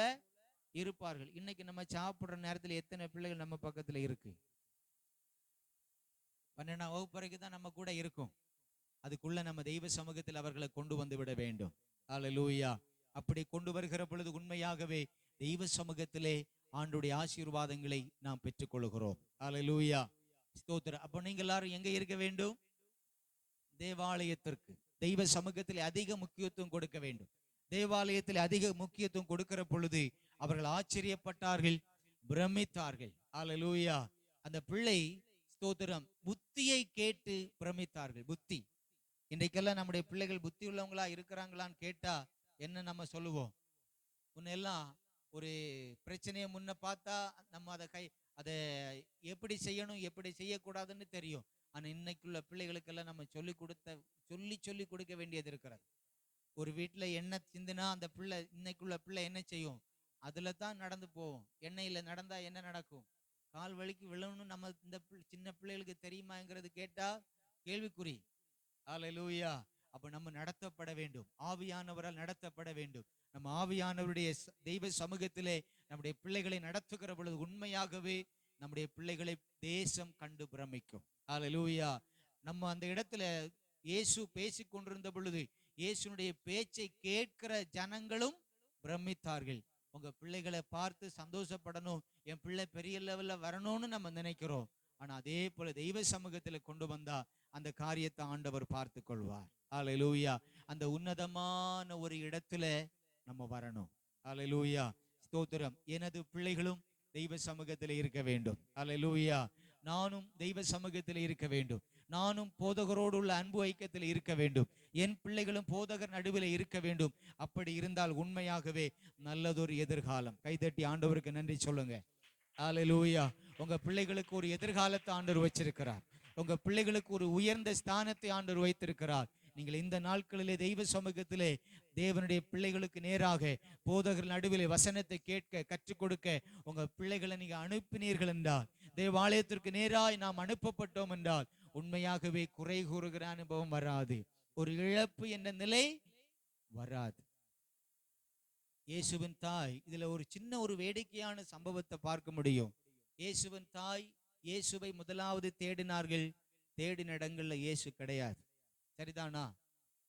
இருப்பார்கள். இன்னைக்கு நம்ம சாப்பிடுற நேரத்தில் எத்தனை பிள்ளைகள் நம்ம பக்கத்துல இருக்கு? 12ஆம் வகுப்பு வரைக்கும் தான் நம்ம கூட இருக்கும். அதுக்குள்ள நம்ம தெய்வ சமூகத்தில் அவர்களை கொண்டு வந்து விட வேண்டும். அல்லேலூயா. அப்படி கொண்டு வருகிற பொழுது உண்மையாகவே தெய்வ சமூகத்திலே ஆண்டுடைய ஆசீர்வாதங்களை நாம் பெற்றுக்கொள்கிறோம். அல்லேலூயா, ஸ்தோத்திரம். அப்போ நீங்க எல்லாரும் எங்க இருக்க வேண்டும்? தேவாலயத்திற்கு, தெய்வ சமூகத்தில் அதிக முக்கியத்துவம் கொடுக்க வேண்டும். தேவாலயத்தில் அதிக முக்கியத்துவம் கொடுக்கிற பொழுது அவர்கள் ஆச்சரியப்பட்டார்கள், பிரமித்தார்கள். அல்லேலூயா. அந்த பிள்ளை, ஸ்தோத்திரம், புத்தியை கேட்டு பிரமித்தார்கள். புத்தி, இன்றைக்கெல்லாம் நம்முடைய பிள்ளைகள் புத்தி உள்ளவங்களா இருக்கிறாங்களான்னு கேட்டா என்ன நம்ம சொல்லுவோம்? முன்னெல்லாம் ஒரு பிரச்சனையை முன்ன பார்த்தா நம்ம அதை எப்படி செய்யணும் எப்படி செய்யக்கூடாதுன்னு தெரியும். ஆனா இன்னைக்குள்ள பிள்ளைகளுக்கெல்லாம் நம்ம சொல்லி கொடுக்க வேண்டியது இருக்கிறது. ஒரு வீட்டுல எண்ணெய் சிந்துனா அந்த பிள்ளை, இன்னைக்குள்ள பிள்ளை என்ன செய்யும்? அதுல தான் நடந்து போவோம். எண்ணெயில நடந்தா என்ன நடக்கும்? கால் வலிக்கு விழணும்னு நம்ம இந்த சின்ன பிள்ளைகளுக்கு தெரியுமாங்கிறது கேட்டா கேள்விக்குறி. அல்லேலூயா. அப்ப நம்ம நடத்தப்பட வேண்டும், ஆவியானவரால் நடத்தப்பட வேண்டும். நம்ம ஆவியானவருடைய தெய்வ சமூகத்திலே நம்முடைய பிள்ளைகளை நடத்துகிற பொழுது உண்மையாகவே நம்முடைய பிள்ளைகளை தேசம் கண்டு பிரமிக்கும். அல்லேலூயா. நம்ம அந்த இடத்துல இயேசு பேசி கொண்டிருந்த பொழுது இயேசுனுடைய பேச்சை கேட்கிற ஜனங்களும் பிரமித்தார்கள். உங்க பிள்ளைகளை பார்த்து சந்தோஷப்படணும், என் பிள்ளை பெரிய லெவல்ல வரணும்னு நம்ம நினைக்கிறோம். ஆனா அதே போல தெய்வ சமூகத்துல கொண்டு வந்தா அந்த காரியத்தை ஆண்டவர் பார்த்து கொள்வார். அல்லேலூயா. அந்த உன்னதமான ஒரு இடத்துல நம்ம வரணும். அல்லேலூயா, ஸ்தோத்திரம். எனது பிள்ளைகளும் தெய்வ சமூகத்தில் இருக்க வேண்டும். அல்லேலூயா. நானும் தெய்வ சமூகத்தில் இருக்க வேண்டும். நானும் போதகரோடு உள்ள அன்பு ஐக்கியத்தில் இருக்க வேண்டும். என் பிள்ளைகளும் போதகர் நடுவில் இருக்க வேண்டும். அப்படி இருந்தால் உண்மையாகவே நல்லதொரு எதிர்காலம். கைதட்டி ஆண்டவருக்கு நன்றி சொல்லுங்க. அல்லேலூயா. உங்க பிள்ளைகளுக்கு ஒரு எதிர்காலத்தை ஆண்டவர் வச்சிருக்கிறார். உங்க பிள்ளைகளுக்கு ஒரு உயர்ந்த ஸ்தானத்தை ஆண்டவர் வைத்திருக்கிறார். நீங்கள் இந்த நாட்களிலே தெய்வ சமூகத்திலே தேவனுடைய பிள்ளைகளுக்கு நேராக போதகர் நடுவிலே வசனத்தை கேட்க கற்றுக் கொடுக்க உங்க பிள்ளைகளை நீங்க அனுப்பினீர்கள் என்றால், தேவாலயத்திற்கு நேராய் நாம் அனுப்பப்பட்டோம் என்றால் உண்மையாகவே குறை கூறுகிற அனுபவம் வராது, ஒரு இழப்பு என்ற நிலை வராது. இயேசுவின் தாய், இதுல ஒரு சின்ன ஒரு வேடிக்கையான சம்பவத்தை பார்க்க முடியும். இயேசுவின் தாய் இயேசுவை முதலாவது தேடினார்கள். தேடின இடங்கள்ல இயேசு கிடையாது. சரிதானா?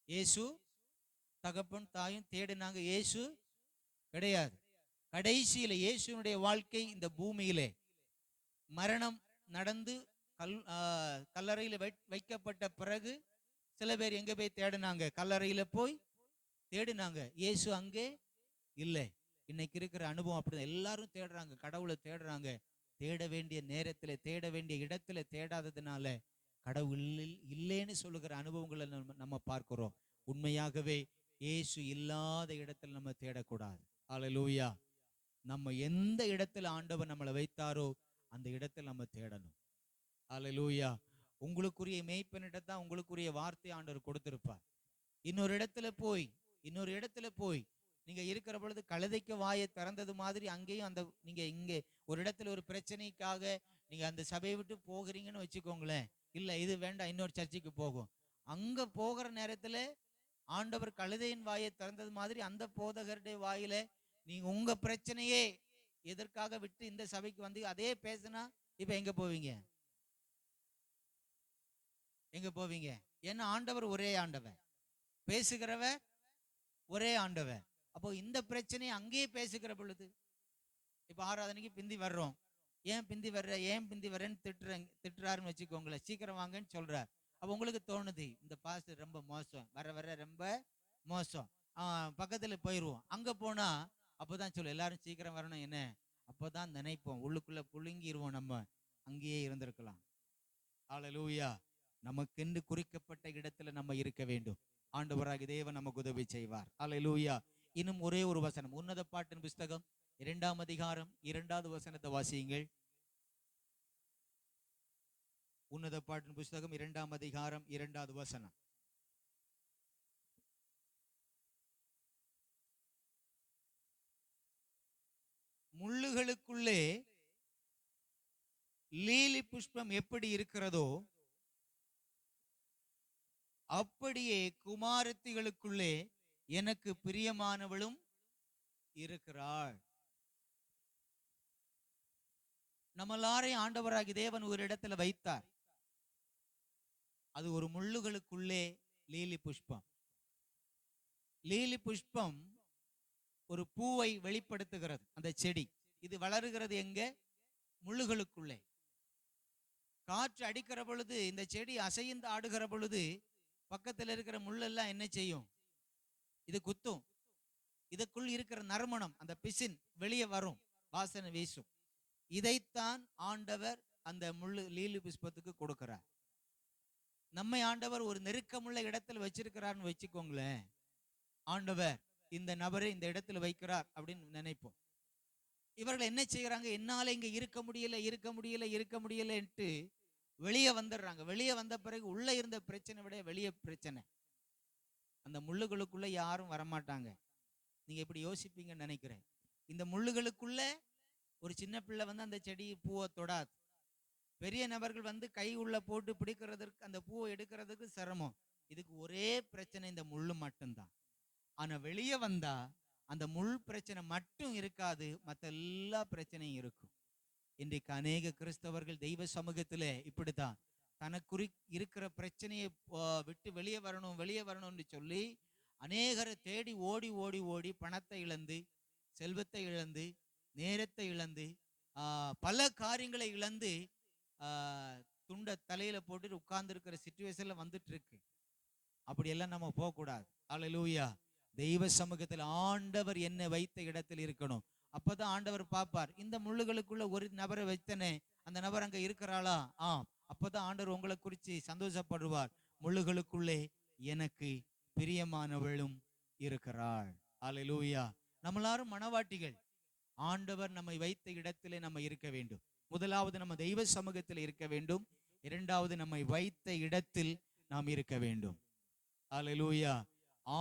இயேசு தகப்பன் தாயும் தேடினாங்க, இயேசு கிடையாது. கடைசியில இயேசுனுடைய வாழ்க்கை இந்த பூமியிலே மரணம் நடந்து கல்லறையில வைக்கப்பட்ட பிறகு சில பேர் எங்க போய் தேடினாங்க? கல்லறையில போய் தேடினாங்க. இயேசு அங்கே இல்லை. இன்னைக்கு இருக்கிற அனுபவம் அப்படிதான். எல்லாரும் தேடுறாங்க, கடவுளை தேடுறாங்க. தேட வேண்டிய நேரத்துல, தேட வேண்டிய இடத்துல தேடாததுனால கடவுள் இல்லைன்னு சொல்லுகிற அனுபவங்களை நம்ம பார்க்கிறோம். உண்மையாகவே இயேசு இல்லாத இடத்துல நம்ம தேடக்கூடாது. அல்லேலூயா. நம்ம எந்த இடத்துல ஆண்டவர் நம்மளை வைத்தாரோ அந்த இடத்துல நம்ம தேடணும். அல்லேலூயா. உங்களுக்குரிய மேய்ப்பனிடத்தான் உங்களுக்குரிய வார்த்தை ஆண்டவர் கொடுத்திருப்பார். இன்னொரு இடத்துல போய் நீங்க இருக்கிற பொழுது கழுதைக்கு வாயை திறந்தது மாதிரி அங்கேயும் அந்த நீங்க இங்கே ஒரு இடத்துல ஒரு பிரச்சனைக்காக நீங்க அந்த சபையை விட்டு போகிறீங்கன்னு வச்சுக்கோங்களேன். இல்ல இது வேண்டாம், இன்னொரு சர்ச்சைக்கு போகும். அங்க போகிற நேரத்துல ஆண்டவர் கழுதையின் வாயை திறந்தது மாதிரி அந்த போதகருடைய வாயில நீங்க உங்க பிரச்சனையே எதற்காக விட்டு இந்த சபைக்கு வந்து அதே பேசினா இப்ப எங்க போவீங்க? ஏன்னா ஆண்டவர் ஒரே ஆண்டவர், பேசுகிறவர் ஒரே ஆண்டவர். அப்போ இந்த பிரச்சனையை அங்கேயே பேசுகிற பொழுது, இப்ப ஆராதனைக்கு பிந்தி வர்றோம், ஏன் பிந்தி வர்றேன்னு திட்டுறாருன்னு வச்சுக்கோங்களேன். சீக்கிரம் வாங்கன்னு சொல்றார். அப்ப உங்களுக்கு தோணுது இந்த பாஸ்டர் ரொம்ப மோசம், வர ரொம்ப மோசம், பக்கத்துல போயிடுவோம். அங்க போனா அப்பதான் சொல்லுவோம் எல்லாரும் சீக்கிரம் வரணும். என்ன அப்பதான் நினைப்போம், உள்ளுக்குள்ள புழுங்கிடுவோம், நம்ம அங்கேயே இருந்திருக்கலாம். அல்லேலூயா. நமக்கென்று குறிக்கப்பட்ட இடத்துல நம்ம இருக்க வேண்டும். ஆண்டவராகிய தேவன் நமக்கு உதவி செய்வார். அல்லேலூயா. இன்னும் ஒரே ஒரு வசனம், உன்னத பாட்டின் புஸ்தகம் 2ஆம் அதிகாரம் 2வது வசனத்தை வாசியுங்கள். உன்னத பாட்டின் புஸ்தகம் 2ஆம் அதிகாரம் 2வது வசனம். முள்ளுகளுக்குள்ளே லீலி புஷ்பம் எப்படி இருக்கிறதோ அப்படியே குமாரத்திகளுக்குள்ளே எனக்கு பிரியமானவளும் இருக்கிறாள். நம்மளாரையும் ஆண்டவராகி தேவன் ஒரு இடத்துல வைத்தார். அது ஒரு முள்ளுகளுக்குள்ளே லீலி புஷ்பம். லீலி புஷ்பம் ஒரு பூவை வெளிப்படுத்துகிறது. அந்த செடி இது வளருகிறது எங்க? முள்ளுகளுக்குள்ளே. காற்று அடிக்கிற பொழுது, இந்த செடி அசைந்து ஆடுகிற பொழுது பக்கத்தில் இருக்கிற முள்ளெல்லாம் என்ன செய்யும்? இது குத்தும். இதுக்குள் இருக்கிற நறுமணம், அந்த பிசின் வெளியே வரும், வாசனை வீசும். இதைத்தான் ஆண்டவர் அந்த முள்ளு லீலி புஷ்பத்துக்கு கொடுக்கிறார். நம்மை ஆண்டவர் ஒரு நெருக்கமுள்ள இடத்துல வச்சிருக்கிறார்னு வச்சுக்கோங்களேன். ஆண்டவர் இந்த நபரை இந்த இடத்துல வைக்கிறார் அப்படின்னு நினைப்போம். இவர்கள் என்ன செய்யறாங்க? என்னால இங்க இருக்க முடியலன்ட்டு வெளியே வந்துடுறாங்க. வெளியே வந்த பிறகு உள்ள இருந்த பிரச்சனை விட வெளியே பிரச்சனை. அந்த முள்ளுகளுக்குள்ள யாரும் வரமாட்டாங்க. நீங்க இப்படி யோசிப்பீங்கன்னு நினைக்கிறேன். இந்த முள்ளுகளுக்குள்ள ஒரு சின்ன பிள்ளை வந்து அந்த செடி பூவை தொடாது. பெரிய நபர்கள் வந்து கை உள்ள போட்டு பிடிக்கிறதுக்கு, அந்த பூவை எடுக்கிறதுக்கு சிரமம். இதுக்கு ஒரே பிரச்சனை, இந்த முள்ளு மட்டும்தான். ஆனா வெளியே வந்தா அந்த முள் பிரச்சனை மட்டும் இருக்காது, மற்ற எல்லா பிரச்சனையும் இருக்கும். இன்றைக்கு அநேக கிறிஸ்தவர்கள் தெய்வ சமூகத்திலே இப்படித்தான் தனக்குறி இருக்கிற பிரச்சனையை விட்டு வெளியே வரணும்னு சொல்லி அநேகரை தேடி ஓடி ஓடி ஓடி பணத்தை இழந்து, செல்வத்தை இழந்து, நேரத்தை இழந்து, பல காரியங்களை இழந்து துண்ட தலையில போட்டு உட்கார்ந்து இருக்கிற சிச்சுவேஷன்ல வந்துட்டு இருக்கு. அப்படியெல்லாம் நம்ம போகக்கூடாது. அல்லேலூயா. தெய்வ சமூகத்தில் ஆண்டவர் என்ன வைத்த இடத்தில் இருக்கணும். அப்பதான் ஆண்டவர் பார்ப்பார். இந்த முள்ளுகளுக்குள்ள ஒரு நபரை வைத்தனே, அந்த நபர் அங்க இருக்கிறாளா? அப்பதான் ஆண்டவர் உங்களை குறித்து சந்தோஷப்படுவார். முள்ளுகளுக்குள்ளே எனக்கு பிரியமானவளும் இருக்கிறாள். அல்லேலூயா. நம்மளாரும் மனவாட்டிகள். ஆண்டவர் நம்மை வைத்த இடத்திலே நம்ம இருக்க வேண்டும். முதலாவது நம்ம தெய்வ சமூகத்தில் இருக்க வேண்டும். இரண்டாவது நம்மை வைத்த இடத்தில் நாம் இருக்க வேண்டும். அல்லேலூயா.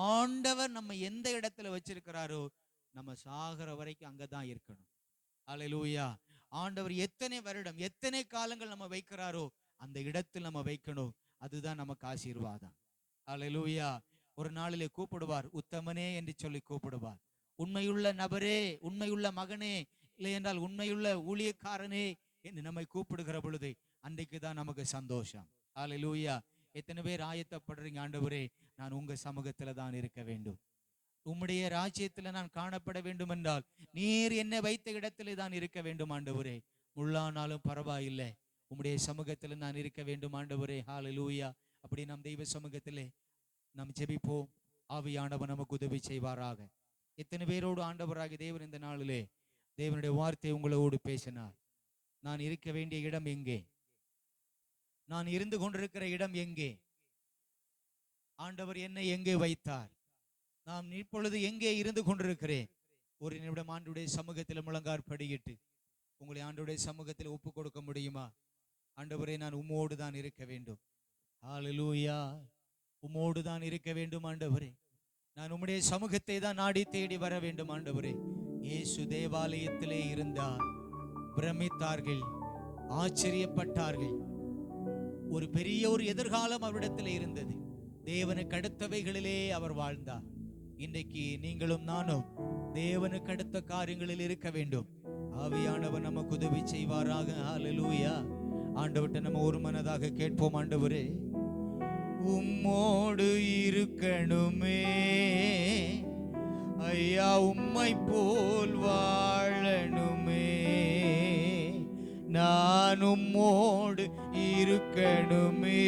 ஆண்டவர் நம்ம எந்த இடத்துல வச்சிருக்கிறாரோ நம்ம சாகிற வரைக்கும் அங்கதான் இருக்கணும். அல்லேலூயா. ஆண்டவர் எத்தனை வருடம், எத்தனை காலங்கள் நம்ம வைக்கிறாரோ அந்த இடத்தில் நம்ம வைக்கணும். அதுதான் நமக்கு ஆசீர்வாதம். அல்லேலூயா. ஒரு நாளிலே கூப்பிடுவார், உத்தமனே என்று சொல்லி கூப்பிடுவார். உண்மையுள்ள நபரே, உண்மையுள்ள மகனே, இல்லை என்றால் உண்மையுள்ள ஊழியக்காரனே என்று நம்மை கூப்பிடுகிற பொழுது அன்றைக்கு தான் நமக்கு சந்தோஷம். அல்லேலூயா. எத்தனை பேர் ஆயத்தப்படுறீங்க? ஆண்டவரே, நான் உங்க சமூகத்துல தான் இருக்க வேண்டும், உம்முடைய ராஜ்யத்துல நான் காணப்பட வேண்டும் என்றால் நீர் என்னை வைத்த இடத்துல தான் இருக்க வேண்டும் ஆண்டவரே. முள்ளானாலும் பரவாயில்லை, உம்முடைய சமூகத்துல நான் இருக்க வேண்டும் ஆண்டவரே. ஹல்லேலூயா. அப்படி நம் தெய்வ சமூகத்திலே நாம் ஜெபிப்போம். ஆவியானவர் நமக்கு உதவி செய்வாராக. எத்தனை பேரோடு ஆண்டவராக தேவன் இந்த நாளிலே தேவனுடைய வார்த்தை உங்களோடு பேசினார். நான் இருக்க வேண்டிய இடம் எங்கே? நான் இருந்து கொண்டிருக்கிற இடம் எங்கே? ஆண்டவர் என்னை எங்கே வைத்தார்? நாம் இப்பொழுது எங்கே இருந்து கொண்டிருக்கிறேன்? ஒரு நிமிடம் ஆண்டுடைய சமூகத்தில் முழங்கார் படியிட்டு உங்களை ஆண்டுடைய சமூகத்தில் ஒப்பு கொடுக்க முடியுமா? ஆண்டவரே, நான் உம்மோடு தான் இருக்க வேண்டும். ஹல்லேலூயா. உம்மோடு தான் இருக்க வேண்டும் ஆண்டவரே. நான் உம்முடைய சமூகத்தை தான் நாடி தேடி வர வேண்டும் ஆண்டவரே. இயேசு தேவாலயத்திலே இருந்தார். பிரமித்தார்கள், ஆச்சரியப்பட்டார்கள். ஒரு பெரிய ஒரு எதிர்காலம் அவரிடத்தில் இருந்தது. தேவனுக்கு அடுத்தவைகளிலே அவர் வாழ்ந்தார். இன்றைக்கு நீங்களும் நானும் தேவனுக்கு அடுத்த காரியங்களில் இருக்க வேண்டும். ஆவியானவர் நமக்கு உதவி செய்வாராக. ஹல்லேலூயா. ஆண்டவர்கிட்ட நம்ம ஒரு மனதாக கேட்போம். ஆண்டவரே, உம்மோடு இருக்கணுமே ஐயா, உம்மை போல் வாழணுமே. நான் உம்மோடு இருக்கணுமே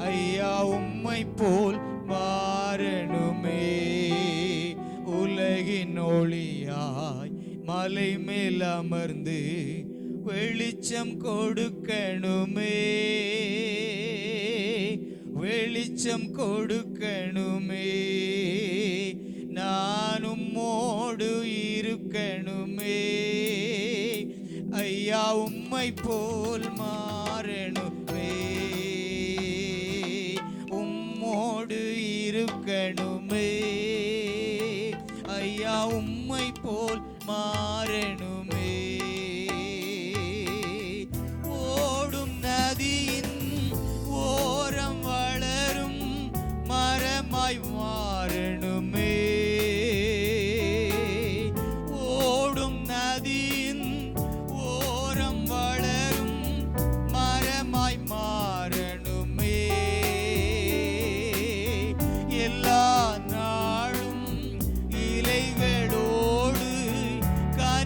ஐயா, உம்மை போல் மாறணுமே. உலகின் ஒளியாய் மலை மேல் அமர்ந்து வெளிச்சம் கொடுக்கணுமே, வெளிச்சம் கொடுக்கணுமே. நான் உம்மோடு இருக்கணுமே ஐயா, உம்மை போல் மாறணுமே. உம்மோடு இருக்கணுமே ஐயா, உம்மை போல் மாறணுமே. ஓடும் நதியின் ஓரம் வளரும் மரமாய் மாறணுமே. ஓடும் நதியின் ஓரம் வளரும் மரமாய் மாறணுமே. எல்லா நாளும் இலைகளோடு கனி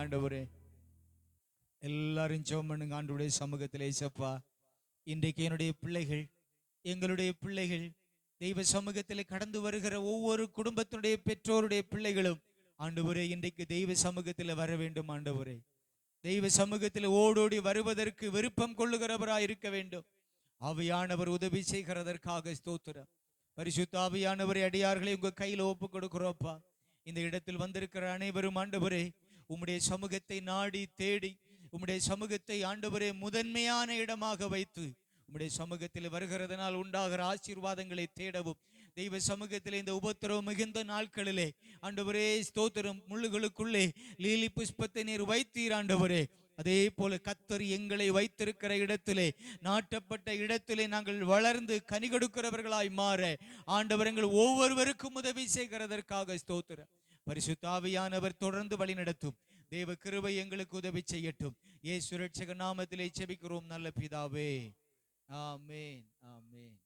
ஆண்டவரே. எல்லாரும் ஜெபம் பண்ணுங்க ஆண்டவருடைய சமூகத்திலே. ஏசப்பா, இன்றைக்கு என்னுடைய பிள்ளைகள், எங்களுடைய பிள்ளைகள், தெய்வ சமூகத்தில் கடந்து வருகிற ஒவ்வொரு குடும்பத்தினுடைய பெற்றோருடைய பிள்ளைகளும் ஆண்டவரே இன்றைக்கு தெய்வ சமூகத்தில் வர வேண்டும் ஆண்டவரே. தெய்வ சமூகத்தில் ஓடோடி வருவதற்கு விருப்பம் கொள்ளுகிறவராய் இருக்க வேண்டும். ஆவியானவர் உதவி செய்கிறதற்காக ஸ்தோத்திரம். பரிசுத்த ஆவியானவரை அடியார்களை உங்க கையில ஒப்பு கொடுக்கிறோப்பா. இந்த இடத்தில் வந்திருக்கிற அனைவரும் ஆண்டவரே உம்முடைய சமூகத்தை நாடி தேடி உம்முடைய சமூகத்தை ஆண்டவரே முதன்மையான இடமாக வைத்து உம்முடைய சமூகத்தில் வருகிறதுனால் உண்டாகிற ஆசீர்வாதங்களை தேடவும், தெய்வ சமூகத்தில் இந்த உபத்திரவம் மிகுந்த நாட்களிலே ஆண்டவரே ஸ்தோத்திரம், முள்ளுகளுக்குள்ளே லீலி புஷ்பத்தை நீர் வைத்தீர் ஆண்டவரே. அதே போல கர்த்தர் எங்களை வைத்திருக்கிற இடத்திலே, நாட்டப்பட்ட இடத்திலே நாங்கள் வளர்ந்து கனி கொடுக்கிறவர்களாய் மாற ஆண்டவர் எங்கள் ஒவ்வொருவருக்கும் உதவி செய்கிறதற்காக ஸ்தோத்திரம். பரிசுத்த ஆவியானவர் தொடர்ந்து வழி நடத்தும். தேவ கிருபை எங்களுக்கு உதவி செய்யட்டும். இயேசு ரட்சக நாமத்திலே ஜெபிக்கிறோம் நல்ல பிதாவே. ஆமென், ஆமென்.